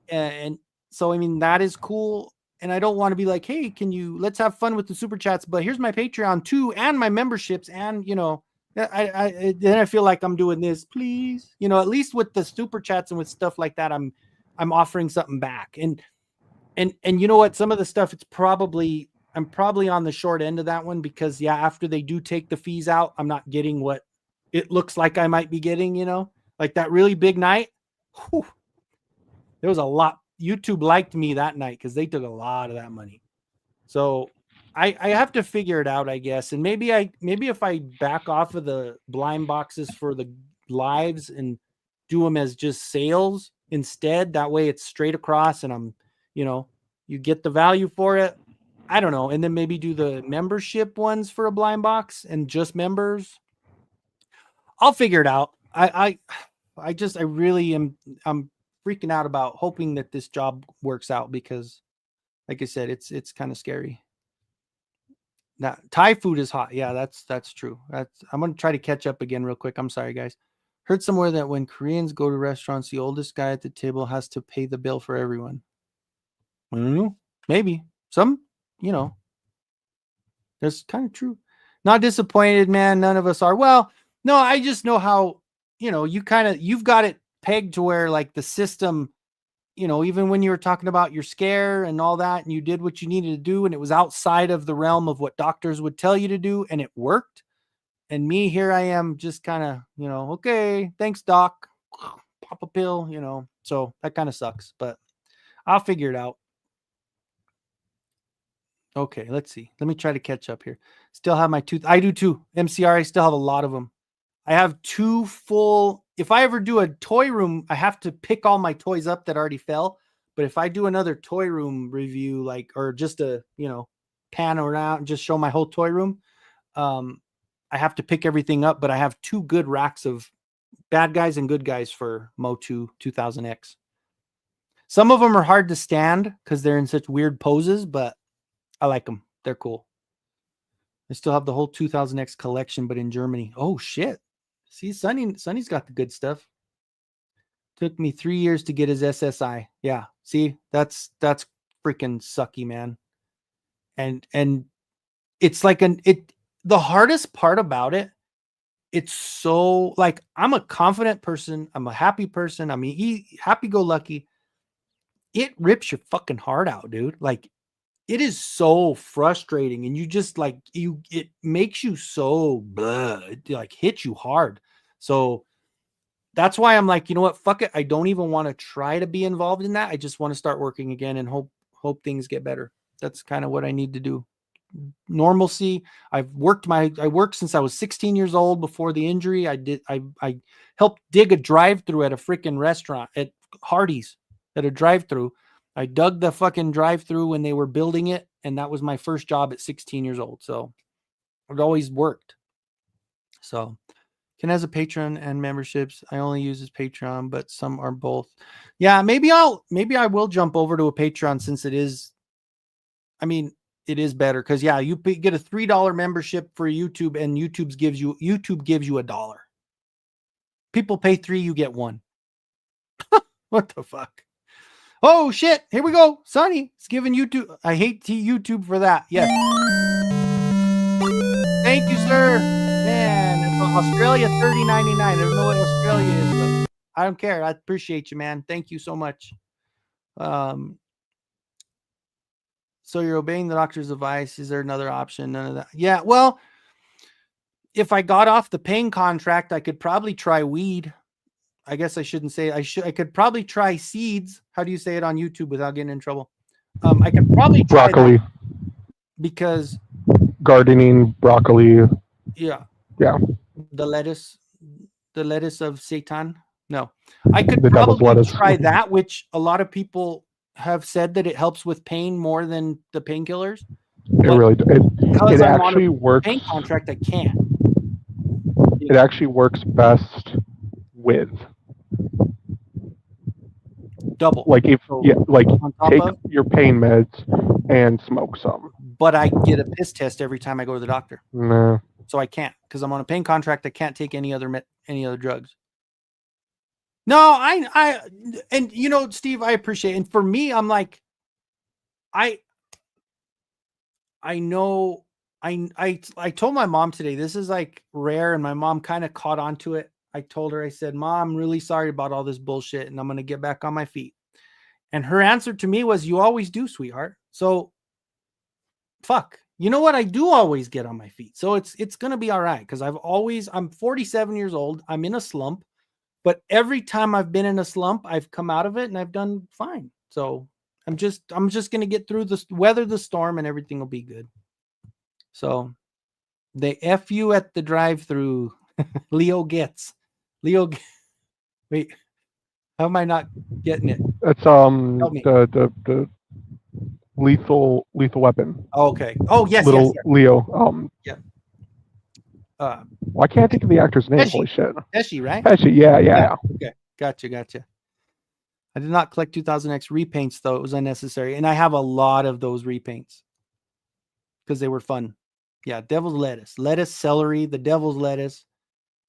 And so, I mean, that is cool. And I don't want to be like, hey, let's have fun with the super chats, but here's my Patreon too, and my memberships. And, you know, then I feel like I'm doing this, please, you know, at least with the super chats and with stuff like that, I'm offering something back. And you know what, some of the stuff, I'm probably on the short end of that one, because after they do take the fees out, I'm not getting what it looks like I might be getting, you know, like that really big night. Whew, there was a lot. YouTube liked me that night because they took a lot of that money. So I have to figure it out, I guess. And maybe if I back off of the blind boxes for the lives and do them as just sales instead, that way it's straight across and I'm, you know, you get the value for it. I don't know. And then maybe do the membership ones for a blind box and just members. I'll figure it out. I really am. I'm freaking out about hoping that this job works out, because like I said, it's kind of scary. Now, Thai food is hot. Yeah, that's true. I'm going to try to catch up again real quick. I'm sorry, guys. Heard somewhere that when Koreans go to restaurants, the oldest guy at the table has to pay the bill for everyone. I don't know. Maybe some, you know, that's kind of true. Not disappointed, man. None of us are. Well, no, I just know how, you know, you've got it pegged to where like the system, you know, even when you were talking about your scare and all that, and you did what you needed to do, and it was outside of the realm of what doctors would tell you to do, and it worked. And me, here I am just kind of, you know, okay, thanks, doc. Pop a pill, you know. So that kind of sucks, but I'll figure it out. Okay, let's see. Let me try to catch up here. Still have my tooth. I do too. MCR, I still have a lot of them. I have 2 full. If I ever do a toy room, I have to pick all my toys up that already fell. But if I do another toy room review, like, or just a, you know, pan around and just show my whole toy room, I have to pick everything up. But I have 2 good racks of bad guys and good guys for Mo2 2000X. Some of them are hard to stand because they're in such weird poses, but I like them. They're cool. I still have the whole 2000X collection, but in Germany. Oh, shit. See, Sonny's got the good stuff. Took me 3 years to get his SSI. Yeah. See, that's freaking sucky, man. And it's like the hardest part about it, it's so like, I'm a confident person. I'm a happy person. I mean, happy-go-lucky. It rips your fucking heart out, dude. Like, it is so frustrating, and you just like it makes you so it like hits you hard. So that's why I'm like, you know what, fuck it. I don't even want to try to be involved in that. I just want to start working again and hope things get better. That's kind of what I need to do. normalcy. I worked since I was 16 years old before the injury. I helped dig a drive-through at a freaking restaurant at Hardee's at a drive-through. I dug the fucking drive-through when they were building it, and that was my first job at 16 years old. So I've always worked. So Ken has a Patreon and memberships. I only use his Patreon, but some are both. Yeah, maybe I will jump over to a Patreon since it is, I mean, it is better because yeah, you get a $3 membership for YouTube, and YouTube gives you $1. People pay $3, you get $1. What the fuck? Oh shit! Here we go. Sonny, it's giving YouTube. I hate YouTube for that. Yes. Thank you, sir. Man, it's Australia $30.99. I don't know what Australia is, but I don't care. I appreciate you, man. Thank you so much. So you're obeying the doctor's advice. Is there another option? None of that. Yeah, well, if I got off the pain contract, I could probably try weed. I guess I shouldn't say I could probably try seeds. How do you say it on YouTube without getting in trouble? I could probably try broccoli that because gardening, broccoli. Yeah. The lettuce of Satan. No, I could The devil's probably lettuce. try that, which a lot of people have said that it helps with pain more than the painkillers. It actually works. Pain contract, I can't. It actually works best with double. Like if So take your pain meds and smoke some. But I get a piss test every time I go to the doctor. No. So I can't because I'm on a pain contract. I can't take any other drugs. No, and you know, Steve, I appreciate it. And for me, I'm like, I know I told my mom today, this is like rare, and my mom kind of caught on to it. I told her, I said, Mom, I'm really sorry about all this bullshit, and I'm going to get back on my feet. And her answer to me was, you always do, sweetheart. So fuck, you know what? I do always get on my feet. So it's going to be all right. Cause I'm 47 years old. I'm in a slump, but every time I've been in a slump, I've come out of it and I've done fine. So I'm just going to get through this, weather the storm, and everything will be good. So they F you at the drive-through. Wait, how am I not getting it? It's the lethal weapon. Oh, okay. Oh, yes. Little yes. Leo. Yeah. Well, I can't think of the actor's name. Holy shit. Pesci, right? Pesci, yeah. Okay. Gotcha. I did not collect 2000X repaints, though. It was unnecessary. And I have a lot of those repaints because they were fun. Yeah, devil's lettuce, celery, the devil's lettuce,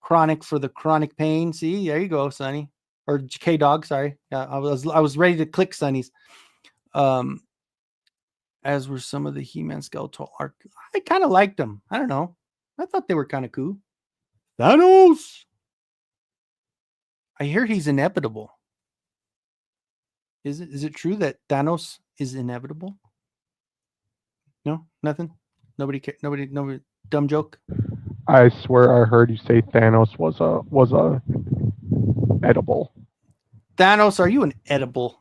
chronic for the chronic pain. See, there you go, Sonny. Or K-Dog, sorry. Yeah, I was ready to click Sonny's. As were some of the He-Man skeletal arc. I kind of liked them. I don't know. I thought they were kind of cool. Thanos. I hear he's inevitable. Is it true that Thanos is inevitable? No, nothing. Nobody. Dumb joke. I swear I heard you say Thanos was a edible. Thanos, are you an edible?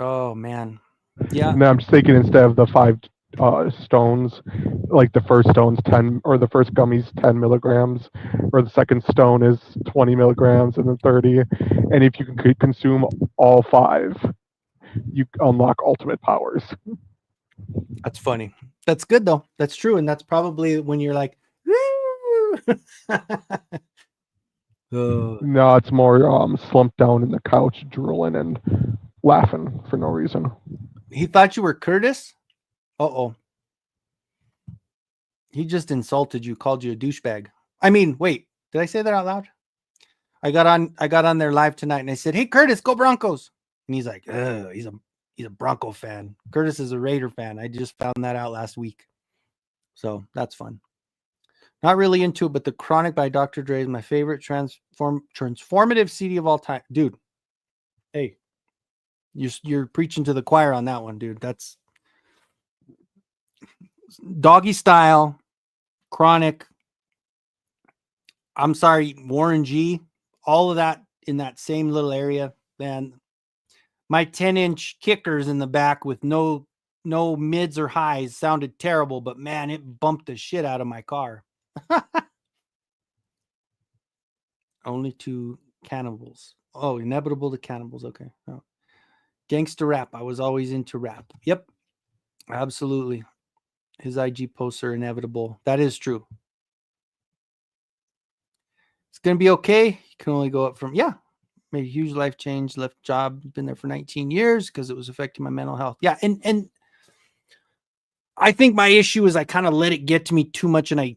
Oh man. Yeah. No, I'm just thinking instead of the 5 stones, like the first stone's 10, or the first gummy's 10 milligrams, or the second stone is 20 milligrams, and then 30. And if you can consume all 5, you unlock ultimate powers. That's funny. That's good though. That's true, and that's probably when you're like, No, it's more slumped down in the couch, drooling and laughing for no reason. He thought you were Curtis? Uh-oh. He just insulted you, called you a douchebag. I mean, wait, did I say that out loud? I got on there live tonight and I said, "Hey Curtis, go Broncos." And he's like, he's a Bronco fan. Curtis is a Raider fan. I just found that out last week. So that's fun. Not really into it, but The Chronic by Dr. Dre is my favorite transformative CD of all time. Dude, hey, you're preaching to the choir on that one, dude. That's Doggy Style, Chronic. I'm sorry, Warren G. All of that in that same little area. Man, my 10-inch kickers in the back with no no mids or highs. Sounded terrible, but man, it bumped the shit out of my car. Only to cannibals. Oh, inevitable to cannibals. Okay. Oh. Gangster rap. I was always into rap. Yep. Absolutely. His IG posts are inevitable. That is true. It's going to be okay. You can only go up from, yeah. Made a huge life change, left job, been there for 19 years because it was affecting my mental health. Yeah. And I think my issue is I kind of let it get to me too much and I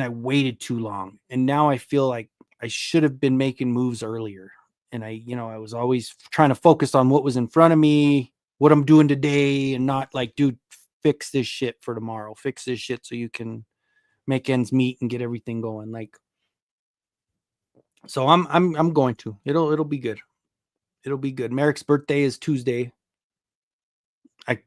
waited too long. And now I feel like I should have been making moves earlier. And I was always trying to focus on what was in front of me, what I'm doing today, and not like, dude, fix this shit for tomorrow. Fix this shit so you can make ends meet and get everything going. Like, so I'm going to. It'll be good. It'll be good. Merrick's birthday is Tuesday. I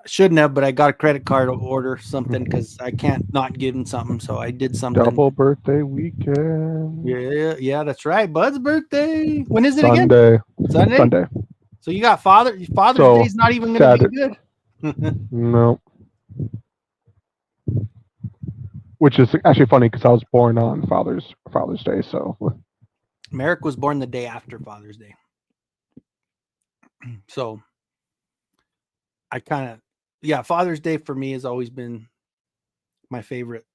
shouldn't have, but I got a credit card to order something because I can't not give him something. So I did something. Double birthday weekend. Yeah, that's right. Bud's birthday. When is it Sunday. again? Sunday. So you got Father's Day's not even going to be good. No. Which is actually funny because I was born on Father's Day. So Merrick was born the day after Father's Day. So I kind of, Father's Day for me has always been my favorite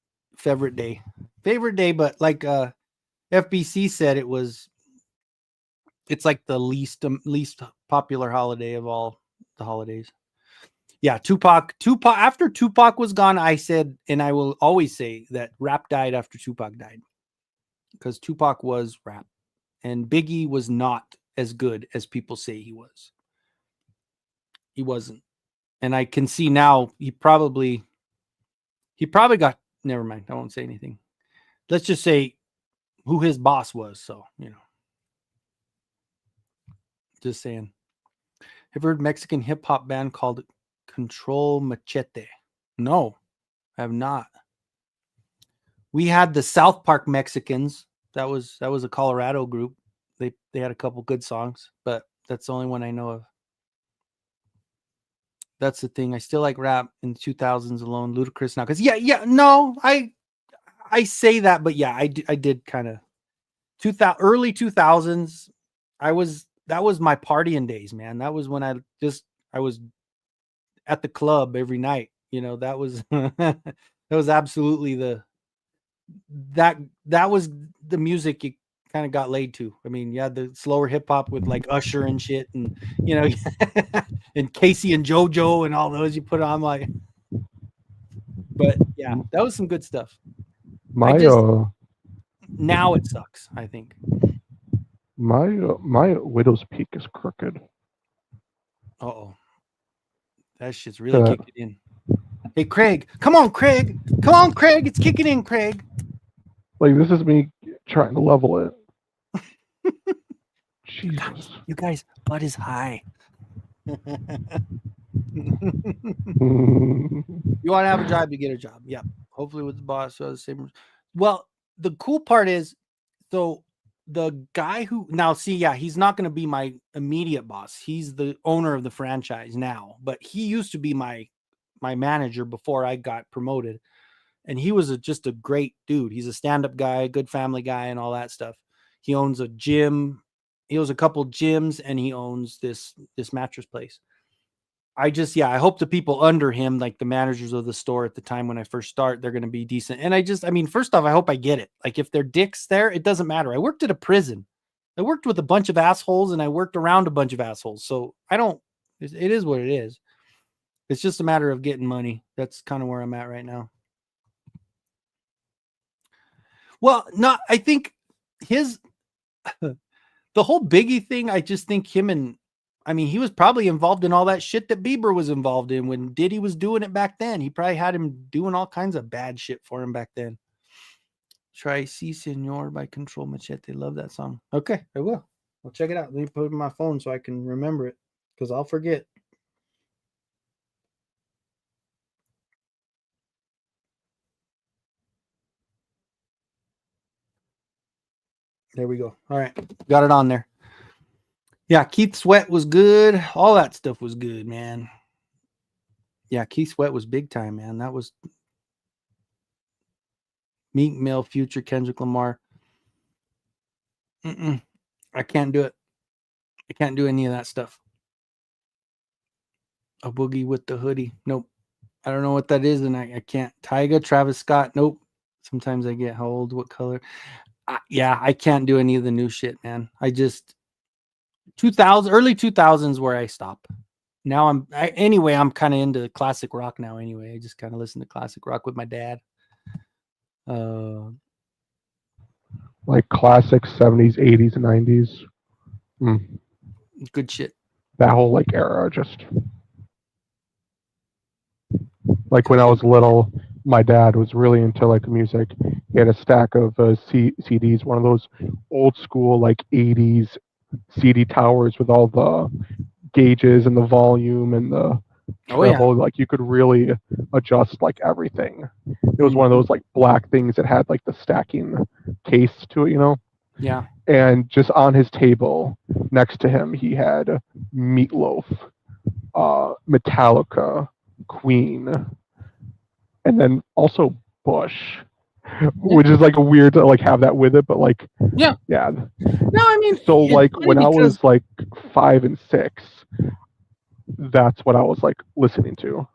day. But like FBC said, it's like the least popular holiday of all the holidays. Yeah, Tupac. After Tupac was gone, I said, and I will always say that rap died after Tupac died, because Tupac was rap, and Biggie was not as good as people say he was. He wasn't, and I can see now he probably got. Never mind, I won't say anything. Let's just say who his boss was. So just saying. Have you heard Mexican hip hop band called Control Machete? No, I have not. We had the South Park Mexicans. That was a Colorado group. They had a couple good songs, but that's the only one I know of. That's the thing. I still like rap in the 2000s alone. Ludacris now, because no, I say that, but yeah, I did kind of early 2000s. That was my partying days, man. That was when I was at the club every night. That was that was absolutely that was the music you kind of got laid to. I mean, yeah, the slower hip hop with like Usher and shit, and and Casey and JoJo and all those you put on, like. But yeah, that was some good stuff. Now it sucks, I think. My widow's peak is crooked. Uh-oh. That shit's really kicking in. Hey, Craig. Come on, Craig. It's kicking in, Craig. Like, this is me trying to level it. Jesus. You guys, Bud is high. You want to have a job, you get a job. Yeah. Hopefully with the boss. So the same. Well, the cool part is, so the guy who he's not going to be my immediate boss. He's the owner of the franchise now, but he used to be my manager before I got promoted. And he was just a great dude. He's a stand-up guy, good family guy, and all that stuff. He owns a gym. He owns a couple gyms, and he owns this mattress place. I hope the people under him, like the managers of the store at the time when I first start, they're going to be decent. And first off, I hope I get it. Like, if they're dicks there, it doesn't matter. I worked at a prison. I worked with a bunch of assholes, and I worked around a bunch of assholes. So it is what it is. It's just a matter of getting money. That's kind of where I'm at right now. Well, I think the whole Biggie thing, I just think he was probably involved in all that shit that Bieber was involved in when Diddy was doing it back then. He probably had him doing all kinds of bad shit for him back then. Try Si Senor by Control Machete. Love that song. Okay, I will. I'll check it out. Let me put it in my phone so I can remember it, because I'll forget. There we go. All right. Got it on there. Yeah, Keith Sweat was good. All that stuff was good, man. Yeah, Keith Sweat was big time, man. That was Meek Mill, Future, Kendrick Lamar. I can't do it. I can't do any of that stuff. A boogie with the hoodie. Nope. I don't know what that is, and I can't. Tyga, Travis Scott. Nope. Sometimes I get how old, what color. Yeah, I can't do any of the new shit, man. I just early 2000s where I stop. Now I'm kind of into classic rock now. Anyway, I just kind of listen to classic rock with my dad. Like classic 70s, 80s, and 90s. Good shit. That whole like era, just like when I was little, my dad was really into like music. He had a stack of CDs, one of those old school like 80s CD towers with all the gauges and the volume and the treble. Like you could really adjust like everything. It was one of those like black things that had like the stacking case to it, you know? Yeah. And just on his table next to him, he had Meatloaf, Metallica, Queen, and then also Bush, which is like a weird to like have that with it, but like yeah. No, I mean, so like when I was like 5 and 6, that's what I was like listening to.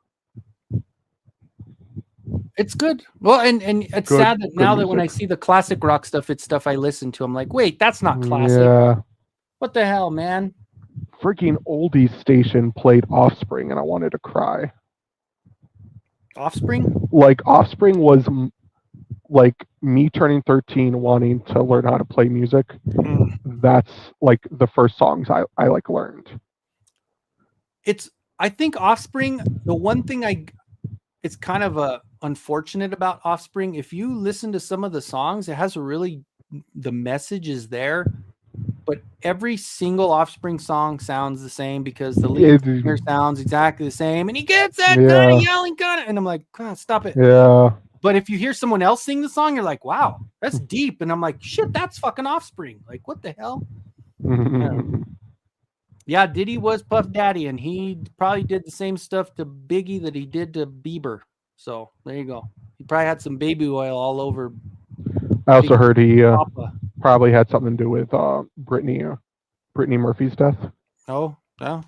It's good. Well, and it's sad that now that when I see the classic rock stuff, it's stuff I listen to. I'm like, wait, that's not classic. Yeah. What the hell, man? Freaking oldies station played Offspring, and I wanted to cry. Offspring? Like Offspring was like me turning 13, wanting to learn how to play music. That's like the first songs I like learned. I think Offspring, the one thing it's kind of unfortunate about Offspring. If you listen to some of the songs, it has the message is there, but every single Offspring song sounds the same because the lead singer sounds exactly the same, and he gets that kind of yelling kind of, and I'm like, God, stop it. Yeah. But if you hear someone else sing the song, you're like, wow, that's deep, and I'm like, shit, that's fucking Offspring. Like, what the hell? Yeah, Diddy was Puff Daddy, and he probably did the same stuff to Biggie that he did to Bieber. So there you go. He probably had some baby oil all over. I also heard he probably had something to do with Brittany Murphy's death. Oh, no.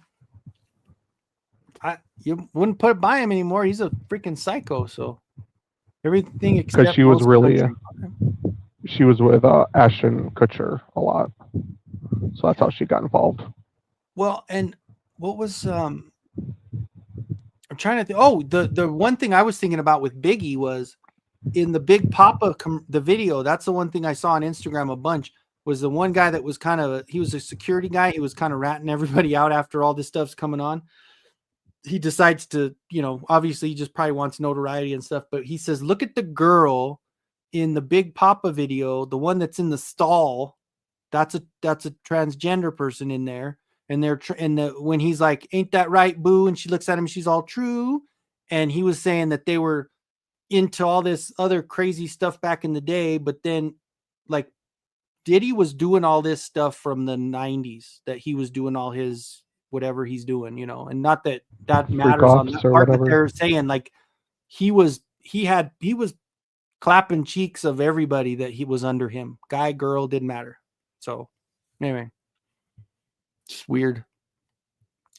You wouldn't put it by him anymore. He's a freaking psycho. So everything except because she was with Ashton Kutcher a lot, so that's how she got involved. Well, and what was I'm trying to think. Oh, the one thing I was thinking about with Biggie was in the Big Papa the video. That's the one thing I saw on Instagram a bunch. Was the one guy that was he was a security guy. He was kind of ratting everybody out after all this stuff's coming on. He decides to, obviously he just probably wants notoriety and stuff, but he says, look at the girl in the Big Papa video, the one that's in the stall. That's a transgender person in there. And when he's like, ain't that right, boo? And she looks at him, she's all true. And he was saying that they were into all this other crazy stuff back in the day, but then like Diddy was doing all this stuff from the 90s, that he was doing all his whatever he's doing, and not that matters on that part, but they're saying like he was clapping cheeks of everybody that he was under him, guy, girl, didn't matter. So anyway, just weird.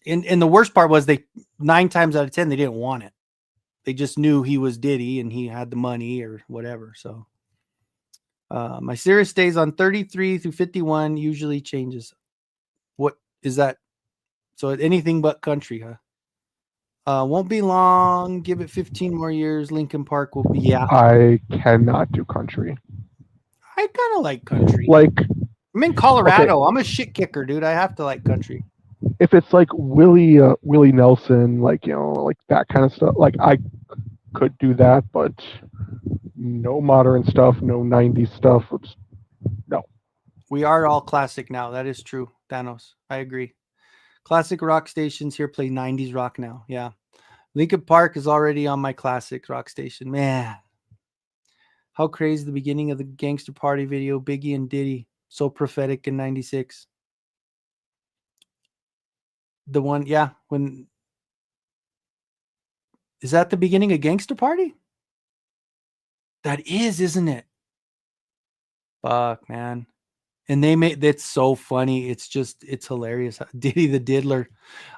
And the worst part was 9 times out of 10 they didn't want it. They just knew he was Diddy and he had the money or whatever. So my Sirius stays on 33 through 51, usually changes. What is that? So anything but country, huh? Won't be long. Give it 15 more years. Linkin Park will be. Yeah. I cannot do country. I kind of like country. Like I'm in Colorado. Okay. I'm a shit kicker, dude. I have to like country. If it's like Willie Nelson, like like that kind of stuff, like I could do that, but no modern stuff, no 90s stuff. No. We are all classic now. That is true, Thanos. I agree. Classic rock stations here play 90s rock now. Yeah. Linkin Park is already on my classic rock station. Man. How crazy the beginning of the Gangster Party video, Biggie and Diddy. So prophetic in 96. The one, yeah, when Is that the beginning of Gangster Party? That is, isn't it? Fuck, man. And they made that's so funny. It's hilarious. Diddy the Diddler.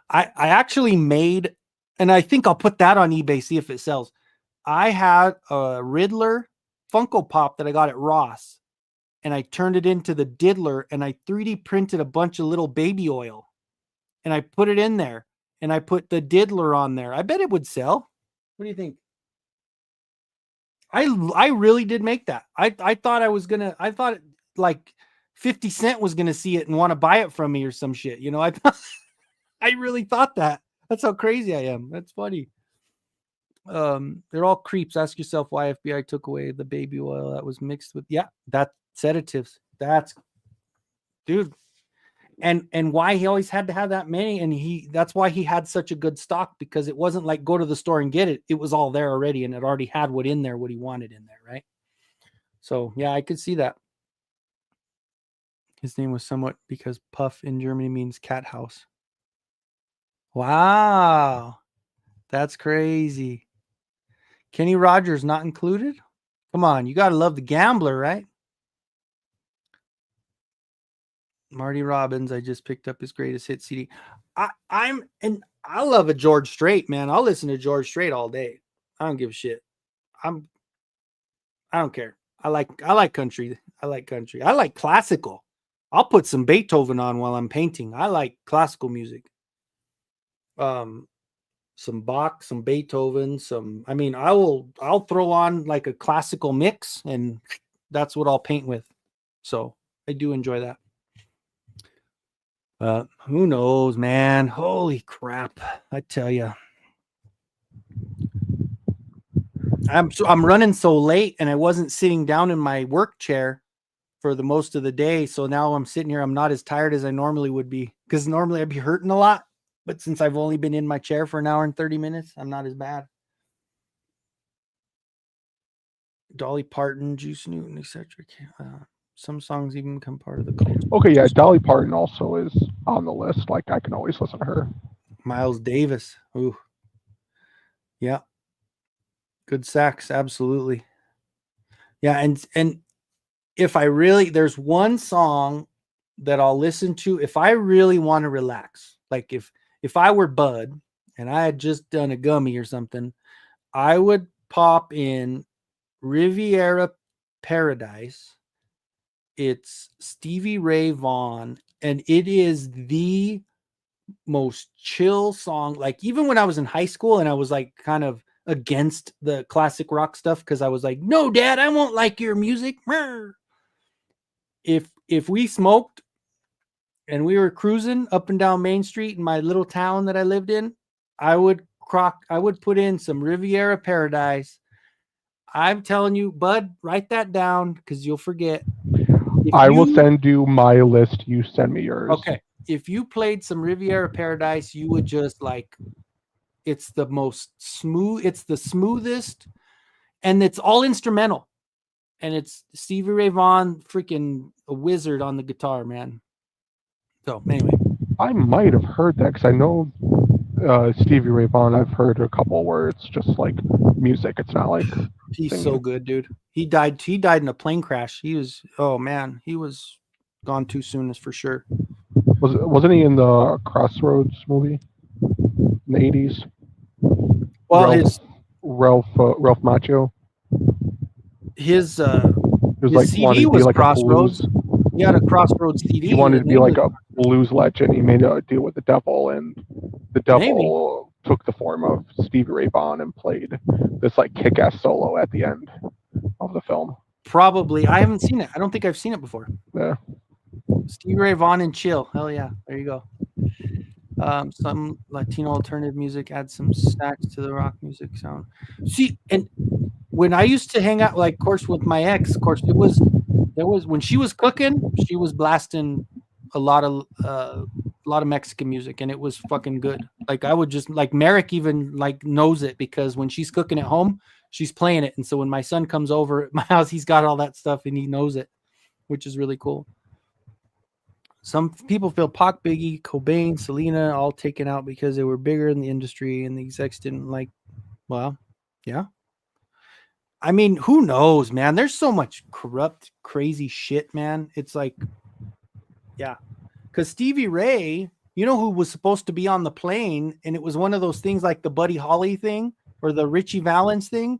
I actually made, and I think I'll put that on eBay, see if it sells. I had a Riddler Funko Pop that I got at Ross, and I turned it into the Diddler, and I 3D printed a bunch of little baby oil, and I put it in there, and I put the Diddler on there. I bet it would sell. What do you think? I really did make that. I thought I thought like 50 Cent was gonna see it and want to buy it from me or some shit. You know, I really thought that. That's how crazy I am. That's funny. They're all creeps. Ask yourself why FBI took away the baby oil that was mixed with that sedatives. That's dude. And why he always had to have that many, and that's why he had such a good stock, because it wasn't like go to the store and get it. It was all there already, and it already had what he wanted in there, right? So yeah, I could see that. His name was somewhat because Puff in Germany means cat house. Wow. That's crazy. Kenny Rogers not included? Come on, you got to love the Gambler, right? Marty Robbins, I just picked up his greatest hit CD. I love a George Strait, man. I'll listen to George Strait all day. I don't give a shit. I don't care. I like country. I like country. I like classical. I'll put some Beethoven on while I'm painting. I like classical music. Some Bach, some Beethoven, I'll throw on like a classical mix, and that's what I'll paint with. So I do enjoy that. Who knows, man? Holy crap. I tell you. I'm running so late, and I wasn't sitting down in my work chair for the most of the day. So now I'm sitting here. I'm not as tired as I normally would be, because normally I'd be hurting a lot. But since I've only been in my chair for an hour and 30 minutes, I'm not as bad. Dolly Parton, Juice Newton, etc. Some songs even become part of the culture. Okay, yeah, Dolly Parton also is on the list. Like, I can always listen to her. Miles Davis. Ooh. Yeah. Good sax, absolutely. Yeah, and if I really, there's one song that I'll listen to if I really want to relax. Like if I were Bud and I had just done a gummy or something, I would pop in Riviera Paradise. It's Stevie Ray Vaughan, and it is the most chill song. Like, even when I was in high school and I was like kind of against the classic rock stuff, because I was like, no, Dad, I won't like your music. If we smoked and we were cruising up and down Main Street in my little town that I lived in, I would put in some Riviera Paradise. I'm telling you, Bud, write that down because you'll forget. I will send you my list. You send me yours. Okay. If you played some Riviera Paradise, you would just like, it's the most smooth. It's the smoothest, and it's all instrumental. And it's Stevie Ray Vaughan, freaking a wizard on the guitar, man. So anyway, I might have heard that because I know Stevie Ray Vaughan. I've heard a couple words, just like music. It's not like he's singing. So good, dude. He died in a plane crash. He was gone too soon, is for sure. Wasn't he in the Crossroads movie in the 80s? Well, Ralph Macchio. His like CD was like Crossroads. He had a Crossroads CD. He wanted to be like a blues legend. He made a deal with the devil, and the devil took the form of Stevie Ray Vaughan and played this like kick-ass solo at the end of the film. Probably. I haven't seen it. I don't think I've seen it before. Yeah. Stevie Ray Vaughan and chill. Hell yeah. There you go. Some Latino alternative music, add some snacks to the rock music sound. See, and when I used to hang out, like, of course, with my ex, of course, there was when she was cooking, she was blasting a lot of Mexican music, and it was fucking good. Like, I would just, like, Merrick even like knows it, because when she's cooking at home, she's playing it. And so when my son comes over at my house, he's got all that stuff and he knows it, which is really cool. Some people feel Pac, Biggie, Cobain, Selena all taken out because they were bigger in the industry and the execs didn't like Well, yeah. I mean, who knows, man? There's so much corrupt, crazy shit, man. It's like, yeah. Because Stevie Ray, you know who was supposed to be on the plane, and it was one of those things like the Buddy Holly thing or the Richie Valens thing.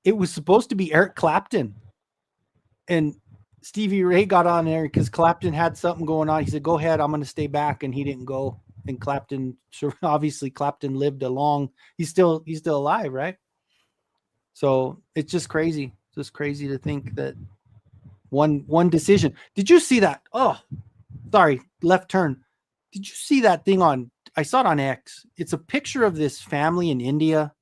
It was supposed to be Eric Clapton. And Stevie Ray got on there because Clapton had something going on. He said, "Go ahead, I'm going to stay back," and he didn't go. And Clapton, obviously, Clapton lived a long. He's still alive, right? So it's just crazy. Just crazy to think that one decision. Did you see that? Oh, sorry, left turn. Did you see that thing on? I saw it on X. It's a picture of this family in India.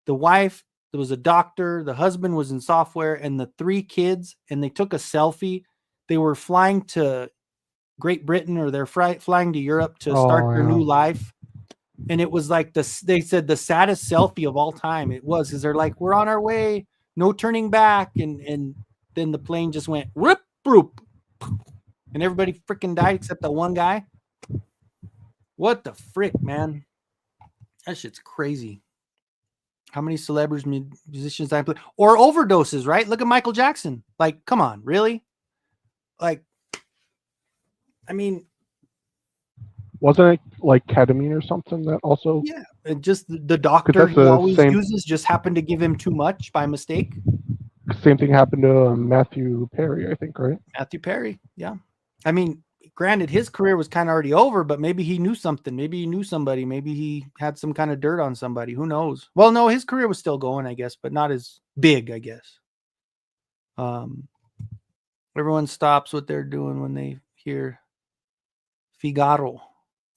The wife, there was a doctor, the husband was in software, and the 3 kids, and they took a selfie. They were flying to Great Britain, or they're flying to Europe to start their new life. And it was like they said the saddest selfie of all time. It was, because they're like, we're on our way, no turning back. And then the plane just went rip, roop, and everybody freaking died except that one guy. What the frick, man? That shit's crazy. How many celebrities, musicians I play, or overdoses, right? Look at Michael Jackson. Like, come on, really? Like, I mean, wasn't it like ketamine or something that also? Yeah, and just the doctor he always uses just happened to give him too much by mistake. Same thing happened to Matthew Perry, I think, right? Matthew Perry, yeah. I mean, granted, his career was kind of already over, but maybe he knew something. Maybe he knew somebody. Maybe he had some kind of dirt on somebody. Who knows? Well, no, his career was still going, I guess, but not as big, I guess. Everyone stops what they're doing when they hear Figaro.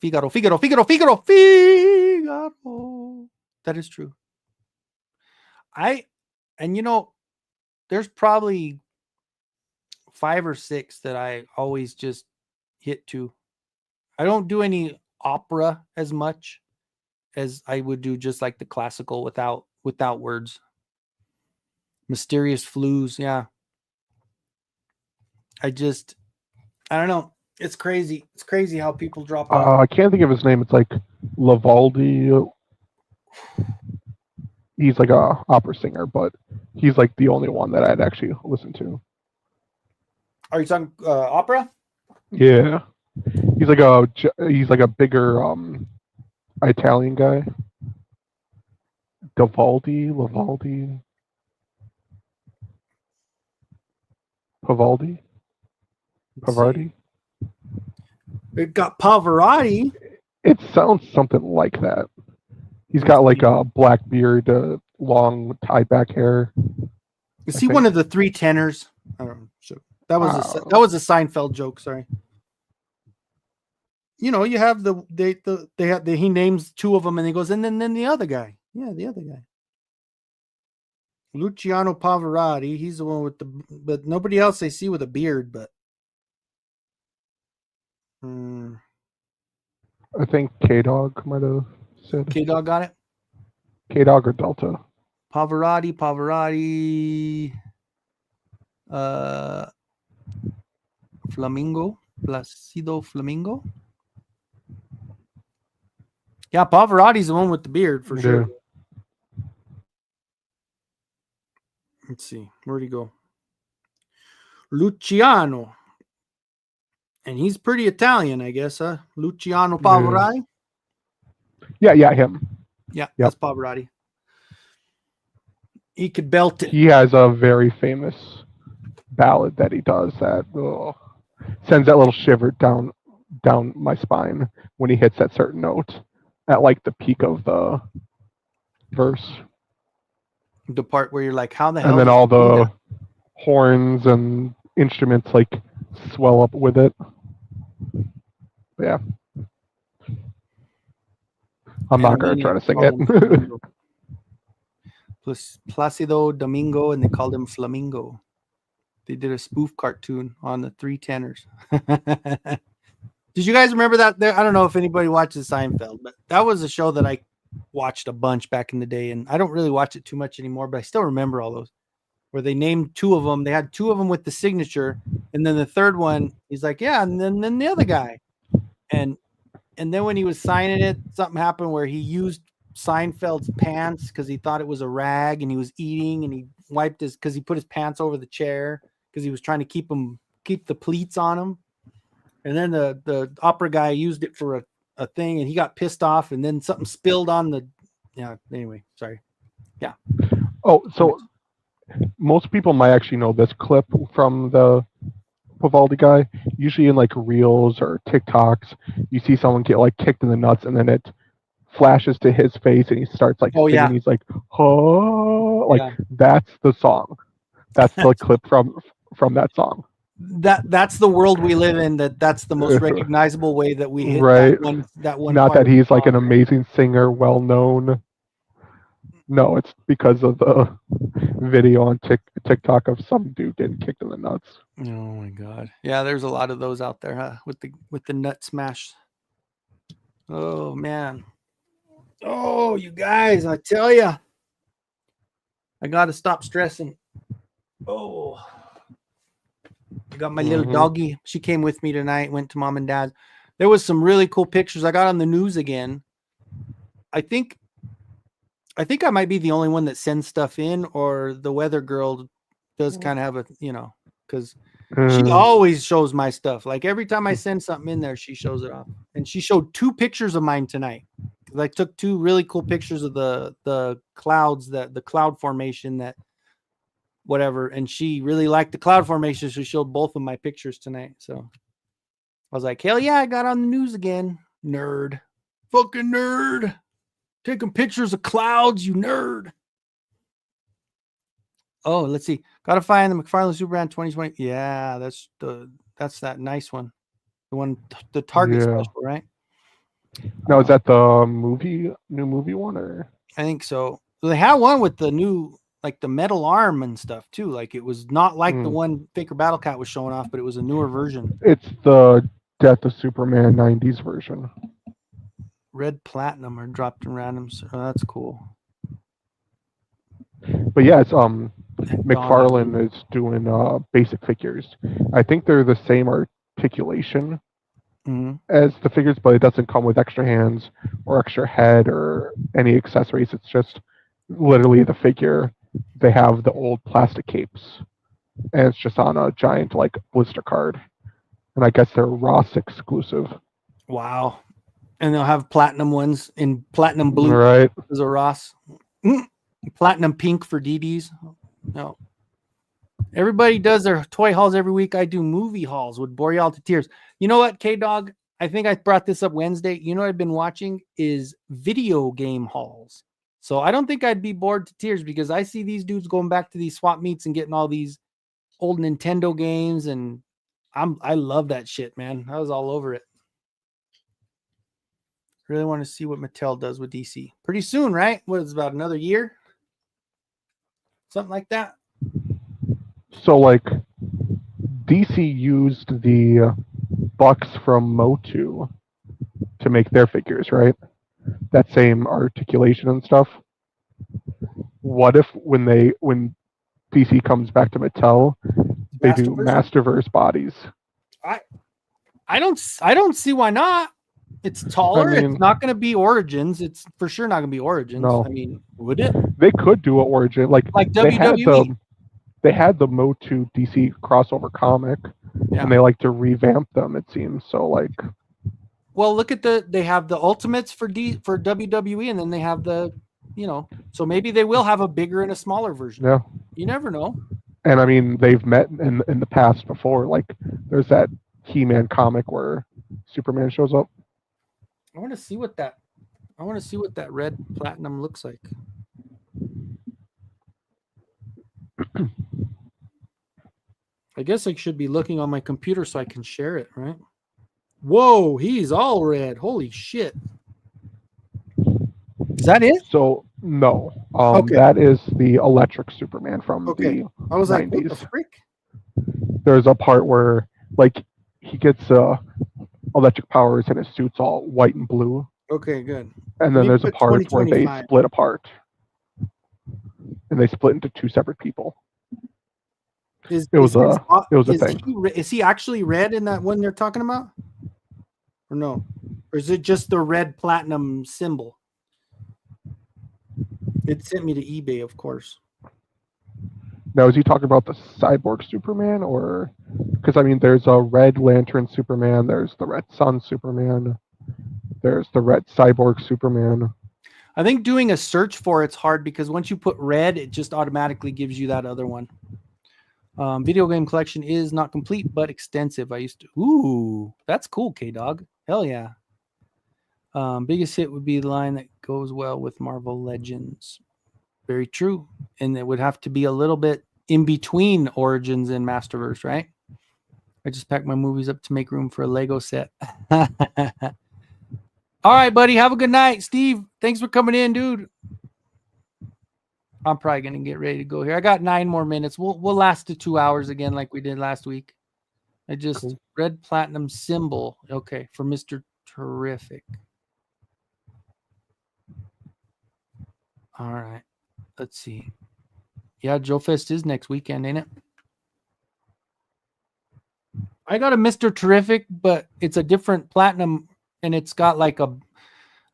Figaro, Figaro, Figaro, Figaro, Figaro. That is true. And you know, there's probably 5 or 6 that I always just hit to. I don't do any opera as much as I would do just like the classical without words. Mysterious Flus, yeah. I don't know. It's crazy. It's crazy how people drop off. I can't think of his name. It's like Lavaldi. He's like a opera singer, but he's like the only one that I'd actually listen to. Are you talking opera? Yeah, he's like a bigger Italian guy. Lavaldi, Pavardi. It got Pavarotti. It sounds something like that. He's got like a black beard, long tied back hair. Is he one of the 3 tenors? I don't know. So that was a Seinfeld joke. Sorry. You know, you have he names 2 of them, and he goes, and then the other guy. Yeah, the other guy. Luciano Pavarotti. He's the one but nobody else I see with a beard, but. I think K-Dog might have said. K-Dog got it? K-Dog or Delta? Pavarotti. Placido Flamingo. Yeah, Pavarotti's the one with the beard for sure. Let's see. Where'd he go? Luciano. And he's pretty Italian, I guess, huh? Luciano Pavarotti? Yeah, him. Yeah, that's Pavarotti. He could belt it. He has a very famous ballad that he does that sends that little shiver down my spine when he hits that certain note at like the peak of the verse. The part where you're like, how the hell? And then all the horns and instruments like swell up with it. Yeah. I'm not going to try to sing it. Placido Domingo, and they called him Flamingo. They did a spoof cartoon on the 3 tenors. Did you guys remember that? I don't know if anybody watches Seinfeld, but that was a show that I watched a bunch back in the day, and I don't really watch it too much anymore, but I still remember all those. Where they named 2 of them. They had 2 of them with the signature, and then the third one, he's like, yeah, and then the other guy. And then when he was signing it, something happened where he used Seinfeld's pants because he thought it was a rag, and he was eating, and he wiped because he put his pants over the chair because he was trying to keep the pleats on him. And then the opera guy used it for a thing, and he got pissed off, and then something spilled on the. Yeah. Anyway, sorry. Yeah. Oh, so most people might actually know this clip from the Vivaldi guy. Usually in like reels or TikToks, you see someone get like kicked in the nuts, and then it flashes to his face, and he starts like singing. Yeah. He's like, "Oh," like that's the song. That's the clip from that song. That's the world we live in. That's the most recognizable way that we hit that one. Not that he's like an amazing singer, well known. No, it's because of the video on TikTok of some dude getting kicked in the nuts. Oh my god! Yeah, there's a lot of those out there, huh? With the nut smash. Oh man! Oh, you guys! I tell you, I got to stop stressing. Oh. I got my little doggy. She came with me tonight, went to mom and dad. There was some really cool pictures. I got on the news again. I think I might be the only one that sends stuff in, or the weather girl does kind of have a, because she always shows my stuff. Like every time I send something in there, she shows it off. And she showed 2 pictures of mine tonight. I took 2 really cool pictures of the clouds, the cloud formation that whatever, and she really liked the cloud formation, so she showed both of my pictures tonight. So I was like, hell yeah, I got on the news again. Nerd. Fucking nerd. Taking pictures of clouds, you nerd. Oh, let's see. Gotta find the McFarlane Superman 2020. Yeah, that's that nice one. The one, the Target special, right? Now, is that the new movie one, or? I think so. They had one with the new, like the metal arm and stuff too. Like it was not like the one Faker Battle Cat was showing off, but it was a newer version. It's the Death of Superman 90s version. Red platinum are dropped in randoms. Oh, that's cool. But yeah, it's McFarlane is doing basic figures. I think they're the same articulation as the figures, but it doesn't come with extra hands or extra head or any accessories. It's just literally the figure. They have the old plastic capes, and it's just on a giant like blister card. And I guess they're Ross exclusive. Wow. And they'll have platinum ones in platinum blue. Right. As a Ross. Platinum pink for DDs. No. Everybody does their toy hauls every week. I do movie hauls with Boreal to Tears. You know what, K-Dog? I think I brought this up Wednesday. You know what I've been watching is video game hauls. So I don't think I'd be bored to tears because I see these dudes going back to these swap meets and getting all these old Nintendo games, and I love that shit, man. I was all over it. Really want to see what Mattel does with DC. Pretty soon, right? What is it, about another year? Something like that. So like DC used the bucks from Motu to make their figures, right? That same articulation and stuff. What if when DC comes back to Mattel, they do Masterverse bodies? I don't see why not. It's taller. I mean, it's not going to be Origins. It's for sure not going to be Origins. No. I mean, would it? They could do an Origin like WWE. They had the Motu DC crossover comic, and they like to revamp them. It seems so. Like, well, look at they have the Ultimates for WWE, and then they have the, so maybe they will have a bigger and a smaller version. Yeah, you never know. And I mean, they've met in the past before. Like, there's that He-Man comic where Superman shows up. I want to see what that red platinum looks like. I guess I should be looking on my computer so I can share it, right? Whoa, he's all red. Holy shit. Is that it? So, no. That is the electric Superman from the I was 90s. like, what the frick? There's a part where, like, he gets electric powers and his suit's all white and blue. Okay, good. And then there's a part where they split apart. And they split into 2 separate people. It was a thing. Is he actually red in that one they're talking about? Or no? Or is it just the red platinum symbol? It sent me to eBay, of course. Now, is he talking about the Cyborg Superman, or because I mean, there's a Red Lantern Superman, there's the Red Sun Superman, there's the Red Cyborg Superman. I think doing a search for it's hard because once you put red, it just automatically gives you that other one. Video game collection is not complete but extensive. I used to. Ooh, that's cool, K-Dog. Hell yeah. Biggest hit would be the line that goes well with Marvel Legends. Very true. And it would have to be a little bit in between Origins and Masterverse, right? I just packed my movies up to make room for a Lego set. All right, buddy. Have a good night. Steve, thanks for coming in, dude. I'm probably going to get ready to go here. I got 9 more minutes. We'll last to 2 hours again like we did last week. I just red platinum symbol. Okay, for Mr. Terrific. All right. Let's see. Yeah, Joe Fest is next weekend, ain't it? I got a Mr. Terrific, but it's a different platinum, and it's got like a,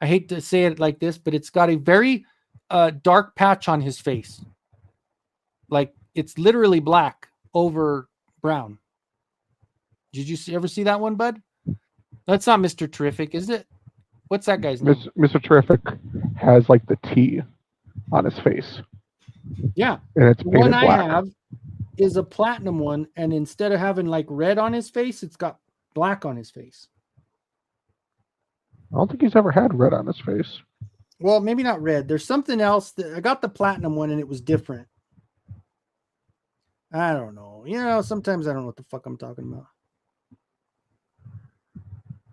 I hate to say it like this, but it's got a very dark patch on his face. Like it's literally black over brown. Did you ever see that one, bud? That's not Mr. Terrific, is it? What's that guy's name? Mr. Terrific has like the T on his face. Yeah. And it's the one black. I have is a platinum one, and instead of having like red on his face, it's got black on his face. I don't think he's ever had red on his face. Well, maybe not red. There's something else that I got the platinum one and it was different. I don't know. You know, sometimes I don't know what the fuck I'm talking about.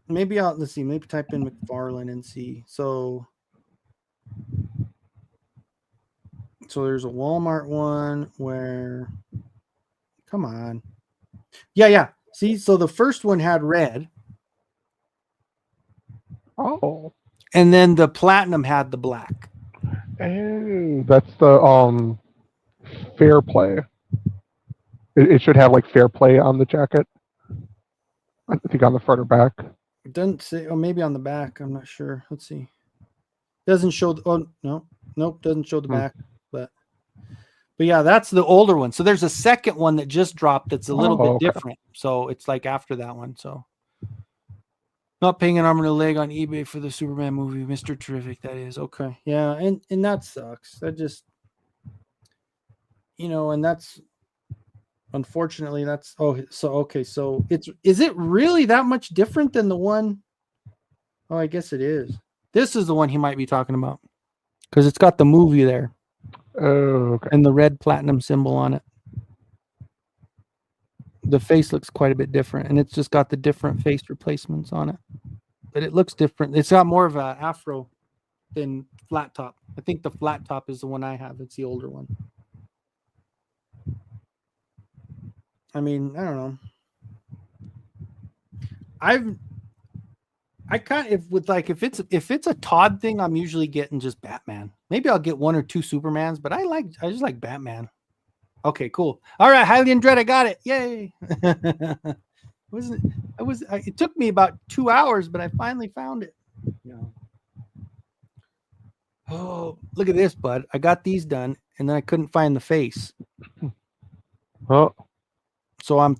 Maybe let's see, maybe type in McFarlane and see. So there's a Walmart one where, come on. Yeah. See, so the first one had red. Oh. And then the platinum had the black. Oh, that's the fair play. It should have like fair play on the jacket. I think on the front or back. It doesn't say, oh, maybe on the back. I'm not sure. Let's see. Doesn't show. Nope. Doesn't show the back. But yeah, that's the older one. So there's a second one that just dropped that's a little bit different. So it's like after that one. So not paying an arm and a leg on eBay for the Superman movie, Mr. Terrific. That is okay. Yeah, and that sucks. That just, and that's unfortunately that's okay. So is it really that much different than the one? Oh, I guess it is. This is the one he might be talking about because it's got the movie there. Oh, okay. And the red platinum symbol on it. The face looks quite a bit different, and it's just got the different face replacements on it. But it looks different. It's got more of an afro than flat top. I think the flat top is the one I have. It's the older one. I mean, I don't know. If it's a Todd thing, I'm usually getting just Batman. Maybe I'll get 1 or 2 Supermans, but I just like Batman. Okay, cool. All right, Hylian Dread, I got it. Yay. It took me about 2 hours, but I finally found it. Yeah. Oh, look at this, bud. I got these done, and then I couldn't find the face. Oh. So I'm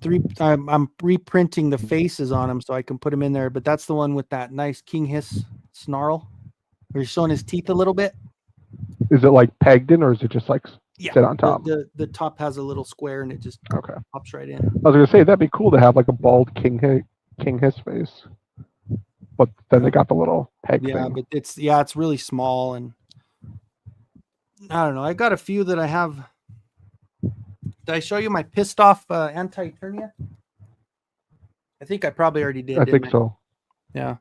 reprinting the faces on them so I can put them in there, but that's the one with that nice King Hiss snarl. Where he's showing his teeth a little bit. Is it like pegged in, or is it just like sit on top? The top has a little square and it just pops right in. I was gonna say that'd be cool to have like a bald King Hiss face, but then they got the little peg thing. But it's really small, and I don't know. I got a few that I have. Did I show you my pissed off anti-Eternia? I think I probably already did. I think so. Yeah,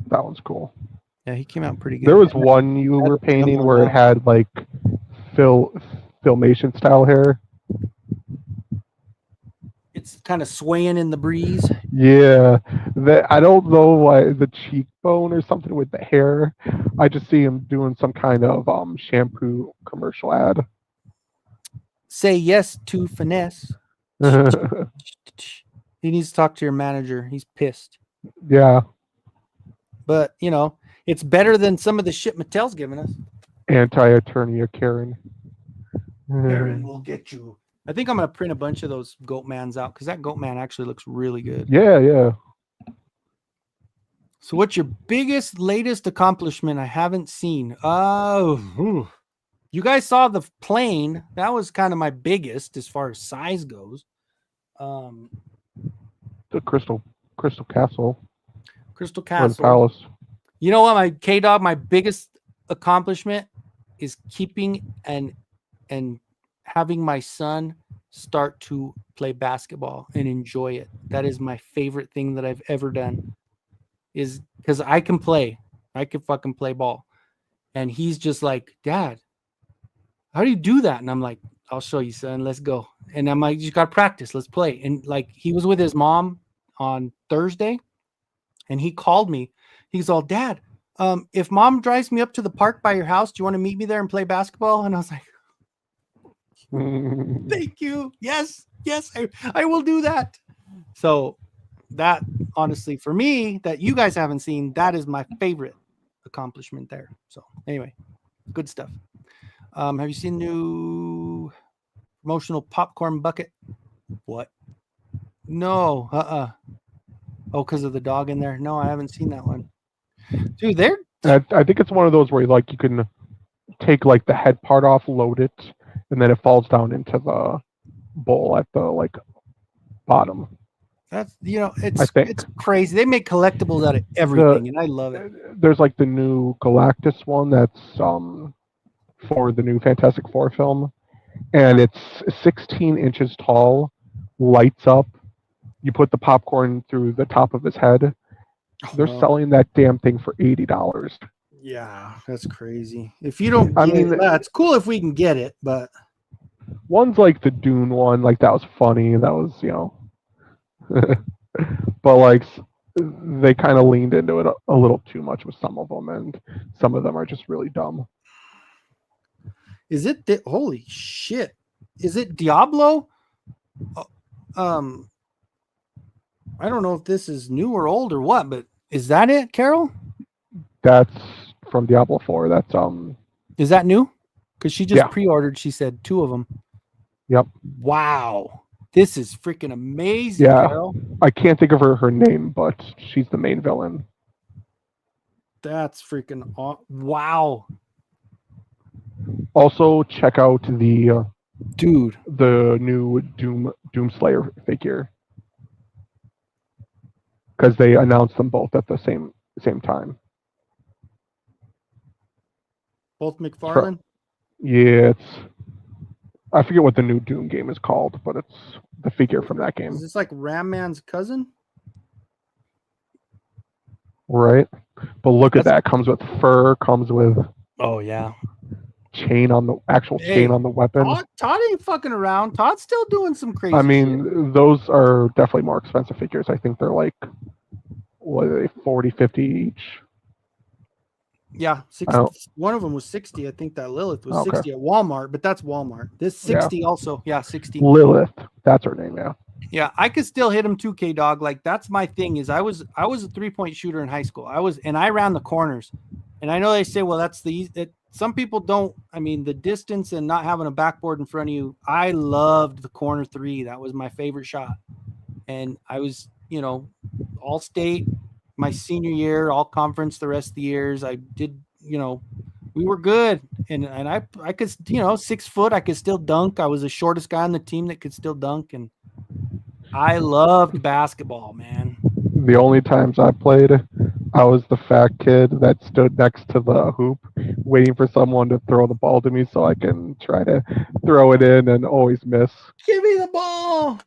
that one's cool. Yeah, he came out pretty good. There was one you were painting where it had like filmation style hair. It's kind of swaying in the breeze. Yeah, I don't know why the cheekbone or something with the hair. I just see him doing some kind of shampoo commercial ad. Say yes to finesse. He needs to talk to your manager. He's pissed. Yeah, but it's better than some of the shit Mattel's giving us. Anti-attorney Karen. Karen will get you. I think I'm gonna print a bunch of those Goatmans out because that Goatman actually looks really good. Yeah. So, what's your biggest, latest accomplishment I haven't seen? Oh, you guys saw the plane. That was kind of my biggest as far as size goes. The Crystal Castle. Crystal Or the Castle. Palace. You know what, my K-Dog, my biggest accomplishment is keeping and having my son start to play basketball and enjoy it. That is my favorite thing that I've ever done. Is because I can play. I can fucking play ball. And he's just like, Dad, how do you do that? And I'm like, I'll show you, son. Let's go. And I'm like, you got to practice. Let's play. And like, he was with his mom on Thursday and he called me. He's all, Dad, if mom drives me up to the park by your house, do you want to meet me there and play basketball? And I was like, thank you. Yes, I will do that. So that honestly, for me, that you guys haven't seen, that is my favorite accomplishment there. So anyway, good stuff. Have you seen new promotional popcorn bucket? What? No. Oh, because of the dog in there? No, I haven't seen that one. Dude, they're... I think it's one of those where like you can take like the head part off, load it, and then it falls down into the bowl at the like bottom. That's, you know, it's crazy. They make collectibles out of everything, and I love it. There's like the new Galactus one that's for the new Fantastic Four film, and it's 16 inches tall, lights up. You put the popcorn through the top of his head. They're selling that damn thing for $80. Yeah, that's crazy. If you don't get it, it's cool if we can get it, but one's like the Dune one, like that was funny. That was, you know, but like they kind of leaned into it a little too much with some of them, and some of them are just really dumb. Is it holy shit? Is it Diablo? I don't know if this is new or old or what, but is that it, Carol? That's from Diablo 4. That's Is that new? Because she just pre-ordered, she said 2 of them. Yep. Wow. This is freaking amazing, yeah. Carol. I can't think of her name, but she's the main villain. That's freaking wow. Also, check out the new Doomslayer figure, because they announced them both at the same time. Both McFarlane? Yeah, I forget what the new Doom game is called, but it's the figure from that game. Is this like Ram Man's cousin? Right. But look at that. Comes with fur, comes with chain on the chain on the weapon. Todd ain't fucking around. Todd's still doing some crazy shit. Those are definitely more expensive figures. I think they're like, what are they, 40, 50 each? Yeah, 60. One of them was 60. I think that Lilith was 60 at Walmart, but that's Walmart. This 60 also. Yeah, 60. Lilith. That's her name, yeah. Yeah, I could still hit him 2K dog. Like that's my thing is I was a 3-point shooter in high school. I ran the corners. And I know they say, well, that's some people don't. I mean, the distance and not having a backboard in front of you. I loved the corner 3. That was my favorite shot. And I was, you know, all state my senior year, all conference the rest of the years. I did, you know, we were good. And I could, you know, 6 foot, I could still dunk. I was the shortest guy on the team that could still dunk. And I loved basketball, man. The only times I played, I was the fat kid that stood next to the hoop, waiting for someone to throw the ball to me so I can try to throw it in and always miss. Give me the ball.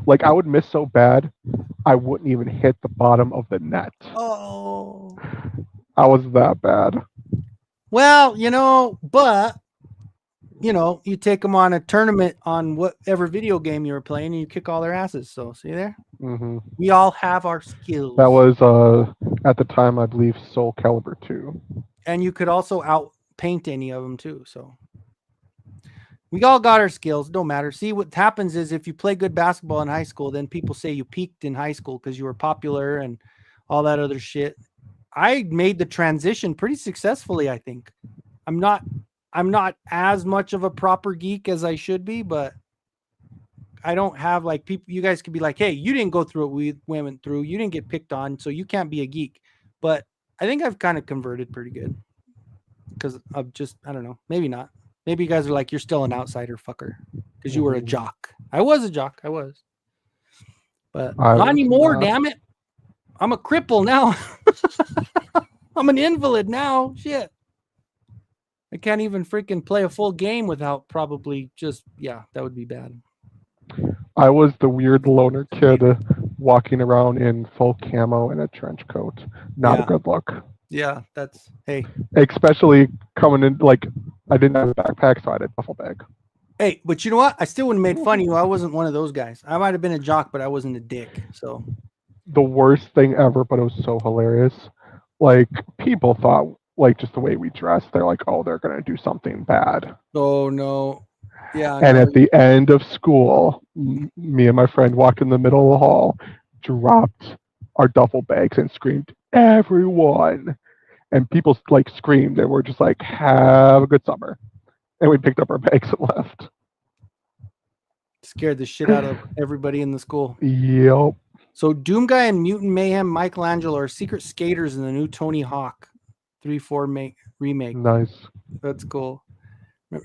Like, I would miss so bad, I wouldn't even hit the bottom of the net. Oh. I was that bad. Well, you know, but, you know, you take them on a tournament on whatever video game you were playing and you kick all their asses. So, see there? Mm-hmm. We all have our skills. That was, at the time, I believe, Soul Calibur 2. And you could also out-paint any of them, too, so. We all got our skills. Don't matter. See, what happens is if you play good basketball in high school, then people say you peaked in high school because you were popular and all that other shit. I made the transition pretty successfully, I think. I'm not as much of a proper geek as I should be, but I don't have like people. You guys could be like, hey, you didn't go through what we went through. You didn't get picked on, so you can't be a geek. But I think I've kind of converted pretty good because of just, I don't know, maybe not. Maybe you guys are like, you're still an outsider fucker because you were a jock. I was a jock. I was. But not anymore, damn it. I'm a cripple now. I'm an invalid now. Shit. I can't even freaking play a full game without probably just, yeah, that would be bad. I was the weird loner kid walking around in full camo and a trench coat. Not a good look. Yeah, that's, hey. Especially coming in, like, I didn't have a backpack, so I had a duffel bag. Hey, but you know what? I still wouldn't have made fun of you. I wasn't one of those guys. I might have been a jock, but I wasn't a dick. So the worst thing ever, but it was so hilarious. Like, people thought, like, just the way we dressed, they're like, oh, they're going to do something bad. Oh, no. Yeah. And at the end of school, me and my friend walked in the middle of the hall, dropped our duffel bags and screamed, everyone. And people, like, screamed, and we're just like, have a good summer. And we picked up our bags and left. Scared the shit out of everybody in the school. Yep. So Doom Guy and Mutant Mayhem Michelangelo are secret skaters in the new Tony Hawk 3-4 remake. Nice. That's cool.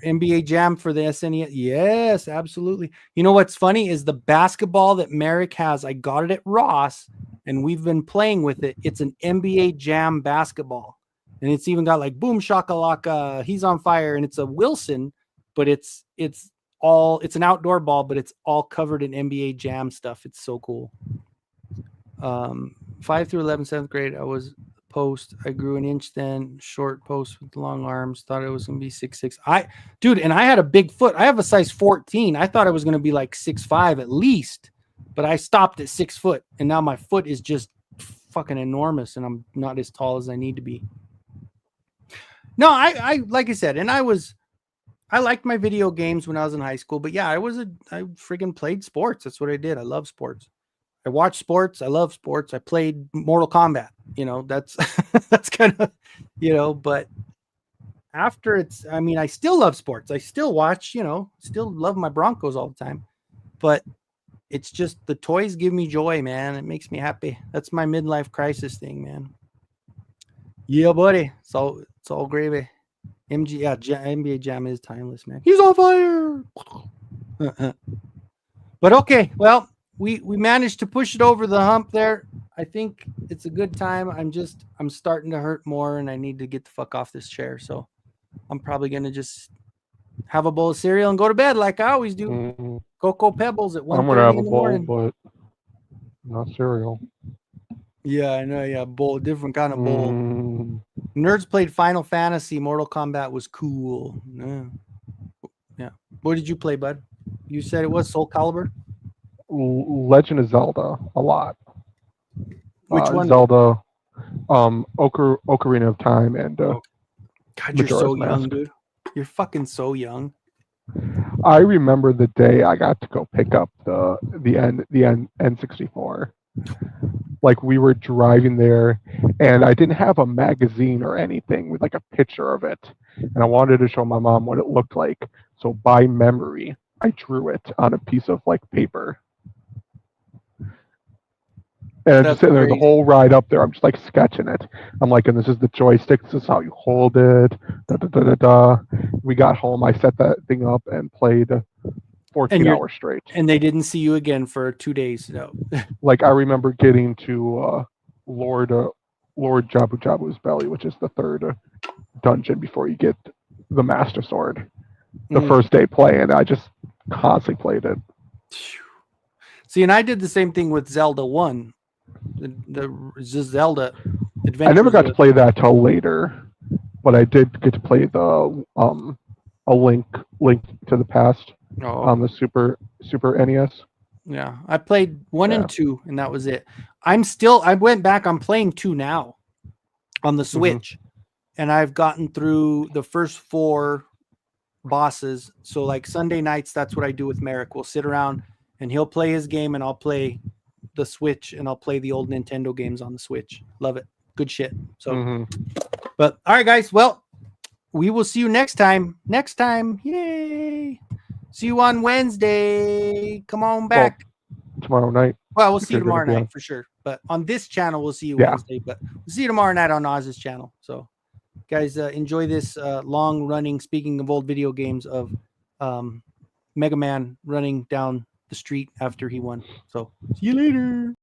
NBA Jam for the SNES. Yes, absolutely. You know what's funny is the basketball that Merrick has. I got it at Ross, and we've been playing with it. It's an NBA Jam basketball, and it's even got like boom shakalaka, he's on fire, and it's a Wilson, but it's an outdoor ball, but it's all covered in NBA Jam stuff. It's so cool. 5 through 11, 7th grade, I was post. I grew an inch then, short post with long arms. Thought it was gonna be 6'6". And I had a big foot. I have a size 14. I thought I was gonna be like 6'5" at least, but I stopped at 6 foot, and now my foot is just fucking enormous, and I'm not as tall as I need to be. No, I like I said, and I liked my video games when I was in high school, but yeah, I friggin' played sports. That's what I did. I love sports. I watch sports. I love sports. I played Mortal Kombat. That's that's kind of, but after I still love sports. I still watch, still love my Broncos all the time, but it's just the toys give me joy, man. It makes me happy. That's my midlife crisis thing, man. Yeah, buddy. So it's all gravy. NBA Jam is timeless, man. He's on fire. But okay, well, we managed to push it over the hump there. I think it's a good time. I'm starting to hurt more, and I need to get the fuck off this chair. So I'm probably gonna just have a bowl of cereal and go to bed like I always do. Mm-hmm. Cocoa Pebbles at 1:30 I'm gonna have a in the bowl, morning. but not cereal. Yeah, I know. Yeah, bowl, different kind of bowl. Mm. Nerds played Final Fantasy. Mortal Kombat was cool. Yeah. What did you play, bud? You said it was Soul Calibur? Legend of Zelda a lot. Which one? Zelda, Ocarina of Time, and God, you're so Majora's young, Mask. dude. You're fucking so young. I remember the day I got to go pick up the N64. Like, we were driving there, and I didn't have a magazine or anything with like a picture of it, and I wanted to show my mom what it looked like. So by memory, I drew it on a piece of like paper. And I'm just sitting there the whole ride up there. I'm just like sketching it. I'm like, and this is the joystick. This is how you hold it. Da, da, da, da, da. We got home. I set that thing up and played 14 hours straight. And they didn't see you again for 2 days. No. Like, I remember getting to Lord Jabu Jabu's belly, which is the third dungeon before you get the Master Sword. The first day playing, I just constantly played it. See, and I did the same thing with Zelda 1. The Zelda Adventure. I never got to play that till later, but I did get to play the a Link to the Past on the Super NES. Yeah, I played 1 and 2, and that was it. I went back. I'm playing 2 now on the Switch, and I've gotten through the first 4 bosses. So like Sunday nights, that's what I do with Merrick. We'll sit around, and he'll play his game, and I'll play the Switch, and I'll play the old Nintendo games on the Switch. Love it. Good shit. So, but all right, guys. Well, we will see you next time. Next time. Yay. See you on Wednesday. Come on back. Well, tomorrow night. Well, we'll see you tomorrow night for sure. But on this channel, we'll see you Wednesday. But we'll see you tomorrow night on Oz's channel. So, guys, enjoy this long-running, speaking of old video games, of Mega Man running down the street after he won. So, see you later.